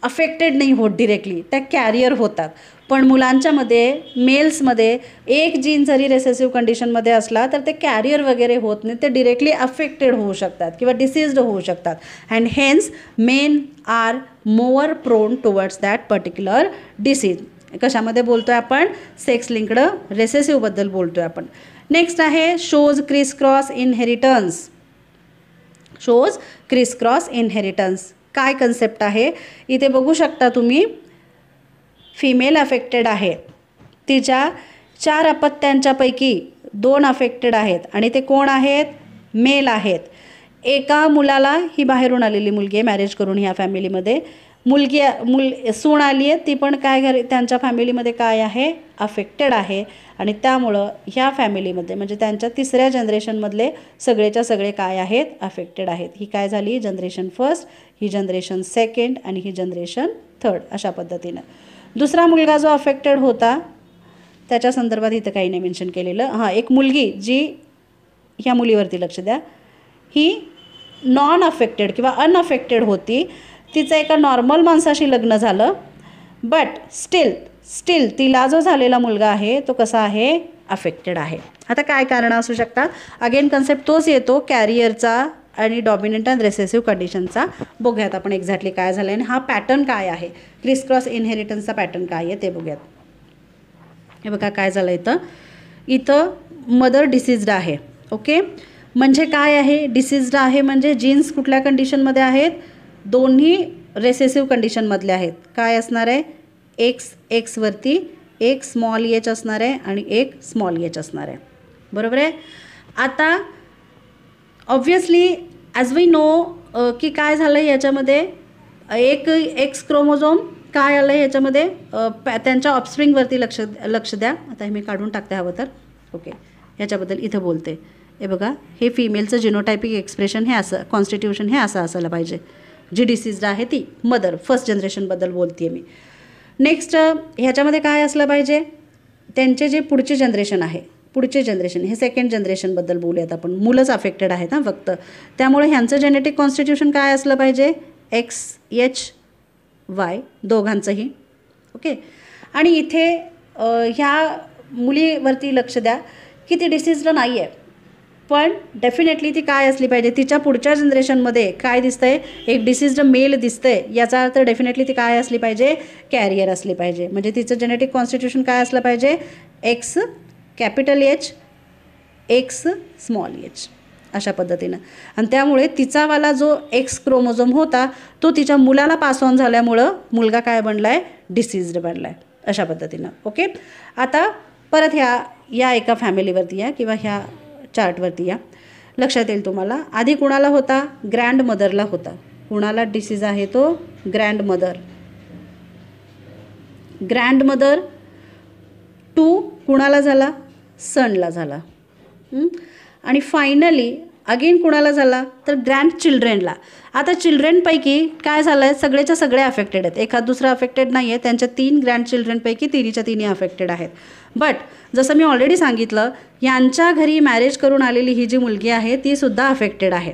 अफेक्टेड नाही होत डिरेक्टली, त्या कॅरियर होतात. पण मुलांच्यामध्ये मेल्समध्ये एक जीन जरी रेसेसिव्ह कंडिशनमध्ये असला तर ते कॅरियर वगैरे होत नाही, ते डिरेक्टली अफेक्टेड होऊ शकतात किंवा डिसीज्ड होऊ शकतात. And hence men are more prone towards that particular disease. कशामध्ये बोलतो आहे आपण? सेक्स लिंक्ड रेसेसिव्हबद्दल बोलतो आहे आपण. नेक्स्ट आहे shows criss cross inheritance. Shows criss cross inheritance काय कन्सेप्ट आहे? इथे बघू शकता तुम्ही, फिमेल अफेक्टेड आहे. तिच्या 4 अपत्यांच्यापैकी 2 अफेक्टेड आहेत आणि ते कोण आहेत? मेल आहेत. एका मुलाला, ही बाहेरून आलेली मुलगी आहे मॅरेज करून ह्या फॅमिलीमध्ये, सून आली आहे, ती पण काय त्यांच्या फॅमिलीमध्ये काय आहे? अफेक्टेड आहे. आणि त्यामुळं ह्या फॅमिलीमध्ये म्हणजे त्यांच्या 3ऱ्या जनरेशनमधले सगळेच्या सगळे काय आहेत? अफेक्टेड आहेत. ही काय झाली? जनरेशन फर्स्ट, ही जनरेशन सेकंड आणि ही जनरेशन थर्ड, अशा पद्धतीनं. दुसरा मुलगा जो अफेक्टेड होता त्याच्या संदर्भात इथं काही नाही मेन्शन केलेलं. हां, एक मुलगी जी, ह्या मुलीवरती लक्ष द्या, ही नॉन अफेक्टेड किंवा अनअफेक्टेड होती. तिचं एका नॉर्मल माणसाशी लग्न झालं, बट स्टील तिला जो झालेला मुलगा आहे तो कसा आहे? अफेक्टेड आहे. आता काय कारणं असू शकतात? अगेन कन्सेप्ट तोच येतो, कॅरियरचा आणि डॉमिनंट अँड रेसेसिव्ह कंडिशनचा. बघूयात आपण एक्झॅक्टली काय झालं आणि हा पॅटर्न काय आहे, क्रिस क्रॉस इनहेरिटन्सचा पॅटर्न काय आहे ते बघूयात. हे बघा काय झालं इथं मदर डिसीज्ड आहे. ओके, म्हणजे काय आहे? डिसीज्ड आहे म्हणजे जीन्स कुठल्या कंडिशनमध्ये आहेत? दोन्ही रेसेसिव्ह कंडिशनमधले आहेत. काय असणार आहे? एक्सवरती एक स्मॉल एच असणार आहे आणि एक स्मॉल एच असणार आहे. बरोबर आहे. आता ऑब्व्हियसली ॲज वी नो की काय झालं याच्यामध्ये, एक एक्स क्रोमोझोम काय आलं आहे याच्यामध्ये? त्यांच्या ऑफस्प्रिंगवरती लक्ष द्या. आता हे मी काढून टाकते हवं तर. ओके, ह्याच्याबद्दल इथं बोलते. हे बघा, हे फिमेलचं जिनोटायपिक एक्सप्रेशन हे असं, कॉन्स्टिट्यूशन हे असं असायला पाहिजे. जी डिसीज्ड आहे ती मदर फर्स्ट जनरेशनबद्दल बोलते आहे मी. नेक्स्ट ह्याच्यामध्ये काय असलं पाहिजे? त्यांचे जे पुढचे जनरेशन आहे, पुढचे जनरेशन हे सेकंड जनरेशनबद्दल बोलूयात आपण. मुलंच अफेक्टेड आहेत हां फक्त. त्यामुळे ह्यांचं जेनेटिक कॉन्स्टिट्यूशन काय असलं पाहिजे? XY दोघांचंही. ओके, आणि इथे ह्या मुलीवरती लक्ष द्या की ती डिसीज्ड नाही आहे. पण डेफिनेटली ती काय असली पाहिजे, तिच्या पुढच्या जनरेशनमध्ये काय दिसतंय, एक डिसीज्ड मेल दिसतंय, याचा अर्थ डेफिनेटली ती काय असली पाहिजे, कॅरियर असली पाहिजे. म्हणजे तिचं जेनेटिक कॉन्स्टिट्यूशन काय असलं पाहिजे, x capital H x small H, अशा पद्धतीनं. आणि त्यामुळे तिचावाला जो एक्स क्रोमोझोम होता तो तिच्या मुलाला पास ऑन झाल्यामुळं मुलगा काय बनला आहे, डिसीज्ड बनला आहे, अशा पद्धतीनं. ओके, आता परत या एका फॅमिलीवरती या किंवा ह्या चार्टवरती या. लक्षात येईल तुम्हाला, आधी कुणाला होता, ग्रँड मदरला होता. कुणाला डिसीज आहे तो, grandmother. Grandmother to कुणाला झाला, सनला झाला. आणि फायनली अगेन कुणाला झाला, तर ग्रँड चिल्ड्रेनला. आता चिल्ड्रेनपैकी काय झालं आहे, सगळेच्या सगळे अफेक्टेड आहेत, एखाद दुसरा अफेक्टेड नाही आहे. त्यांच्या 3 ग्रँड चिल्ड्रेनपैकी तिन्हीच्या तिन्ही अफेक्टेड आहेत. बट जसं मी ऑलरेडी सांगितलं, यांच्या घरी मॅरेज करून आलेली ही जी मुलगी आहे तीसुद्धा अफेक्टेड आहे.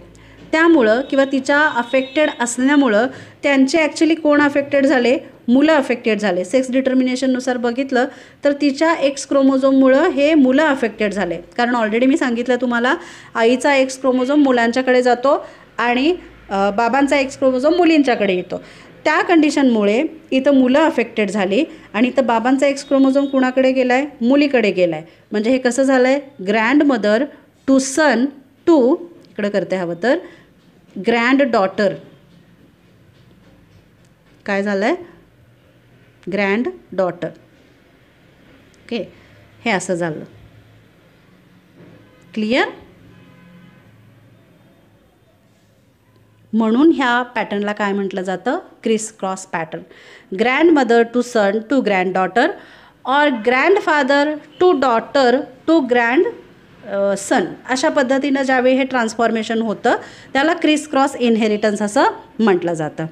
त्यामुळं किंवा तिच्या अफेक्टेड असल्यामुळं त्यांचे ॲक्च्युली कोण अफेक्टेड झाले, मुलं अफेक्टेड झाले. सेक्स डिटर्मिनेशननुसार बघितलं तर तिच्या एक्स क्रोमोझोममुळं हे मुलं अफेक्टेड झाले. कारण ऑलरेडी मी सांगितलं तुम्हाला, आईचा एक्स क्रोमोझोम मुलांच्याकडे जातो आणि बाबांचा एक्स क्रोमोझोम मुलींच्याकडे येतो. त्या कंडिशनमुळे इथं मुलं अफेक्टेड झाली आणि इथं बाबांचा एक्स क्रोमोझोम कुणाकडे गेला आहे, मुलीकडे गेला आहे. म्हणजे हे कसं झालं आहे, grandmother to son to, इकडं करते हवं तर, ग्रँड डॉटर. काय झालं आहे, ग्रँड डॉटर. ओके, हे असं झालं. क्लिअर. म्हणून ह्या पॅटर्नला काय म्हटलं जातं, criss cross pattern. Grandmother to son to granddaughter, और grandfather to daughter to grandson. अशा पद्धतीनं ज्यावेळी हे ट्रान्सफॉर्मेशन होतं त्याला क्रिस क्रॉस इनहेरिटन्स असं म्हटलं जातं.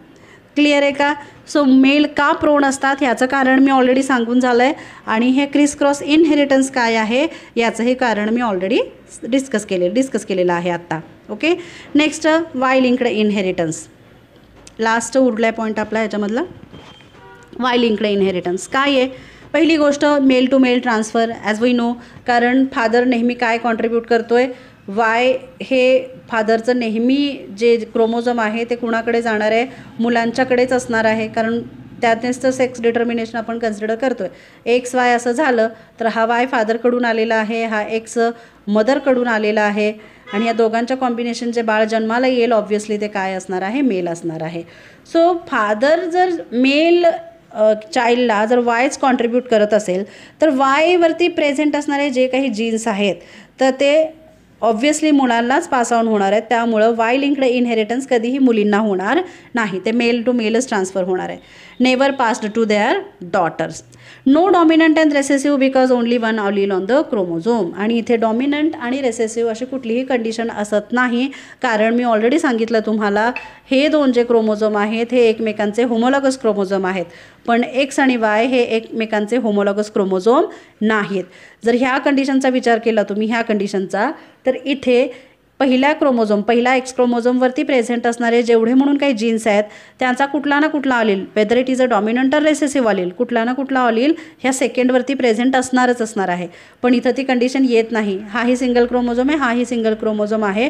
क्लिअर आहे का. सो मेल का प्रोन असतात ह्याचं कारण मी ऑलरेडी सांगून झालं आहे, आणि हे क्रिस क्रॉस इनहेरिटन्स काय आहे याचंही कारण मी ऑलरेडी डिस्कस केलेलं आहे आत्ता. Okay, next Y linked inheritance. Last उरला आहे पॉईंट आपला ह्याच्यामधला, वाय लिंक्ड इनहेरिटन्स काय आहे. पहिली गोष्ट, male to male transfer as we know. कारण फादर नेहमी काय कॉन्ट्रीब्यूट करतो आहे, वाय हे फादरचं नेहमी जे क्रोमोझोम आहे ते कुणाकडे जाणार आहे, मुलांच्याकडेच असणार आहे. कारण त्यातच तर सेक्स डिटर्मिनेशन आपण कन्सिडर करतो आहे. एक्स वाय असं झालं तर हा वाय फादरकडून आलेला आहे, हा एक्स मदरकडून आलेला आहे, आणि या दोघांच्या कॉम्बिनेशन जे बाळ जन्माला येईल ऑब्व्हियसली ते काय असणार आहे, मेल असणार आहे. सो फादर जर मेल चाइल्डला जर वायच कॉन्ट्रीब्यूट करत असेल तर वायवरती प्रेझेंट असणारे जे काही जीन्स आहेत तर ते ऑब्व्हियसली मुलांनाच पास ऑन होणार आहेत. त्यामुळं वाय लिंक्ड इनहेरिटन्स कधीही मुलींना होणार नाही, ते मेल टू मेलच ट्रान्सफर होणार आहे. Never passed to their daughters. No dominant and recessive because only one allele on the chromosome. आणि इथे डॉमिनंट आणि रेसेसिव्ह अशी कुठलीही कंडिशन असत नाही, कारण मी ऑलरेडी सांगितलं तुम्हाला, हे दोन जे क्रोमोझोम आहेत हे एकमेकांचे होमोलॉगस क्रोमोझोम आहेत, पण एक्स आणि वाय हे एकमेकांचे होमोलॉगस क्रोमोझोम नाहीत. जर ह्या कंडिशनचा विचार केला तुम्ही, ह्या कंडिशनचा, तर इथे पहिला एक्स क्रोमोझोमवरती प्रेझेंट असणारे जेवढे म्हणून काही जीन्स आहेत त्यांचा कुठला ना कुठला allele, whether it is a dominant और रेसेसिव्ह ऑलिल, कुठला ना कुठला ऑलिल ह्या सेकंडवरती प्रेझेंट असणारच असणार आहे. पण इथं ती कंडिशन येत नाही. हाही सिंगल क्रोमोझोम आहे, हाही सिंगल क्रोमोझोम आहे,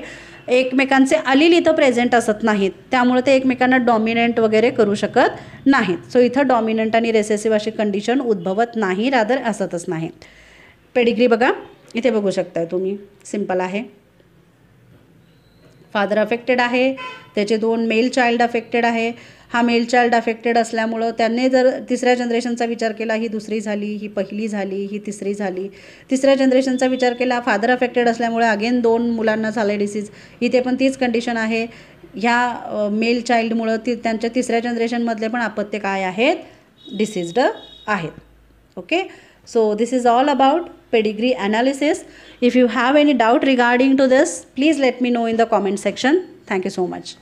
एकमेकांचे ऑलिल इथं प्रेझेंट असत नाहीत, त्यामुळे ते एकमेकांना डॉमिनंट वगैरे करू शकत नाहीत. सो इथं डॉमिनंट आणि रेसेसिव्ह अशी कंडिशन उद्भवत नाही, रादर असतच नाही. पेडिग्री बघा, इथे बघू शकताय तुम्ही, सिंपल आहे. फादर अफेक्टेड आहे, त्याचे 2 मेल चाइल्ड अफेक्टेड आहे. हा मेल चाइल्ड अफेक्टेड असल्यामुळं त्यांनी जर तिसऱ्या जनरेशनचा विचार केला, ही दुसरी झाली, ही पहिली झाली, ही तिसरी झाली. तिसऱ्या जनरेशनचा विचार केला, फादर अफेक्टेड असल्यामुळे अगेन 2 मुलांना झालं डिसीज. इथे पण तीच कंडिशन आहे. ह्या मेल चाइल्डमुळं त्यांच्या तिसऱ्या जनरेशनमधले पण अपत्य काय आहेत, डिसीज्ड आहेत. Okay, so this is all about pedigree analysis. If you have any doubt regarding to this, please let me know in the comment section. Thank you so much.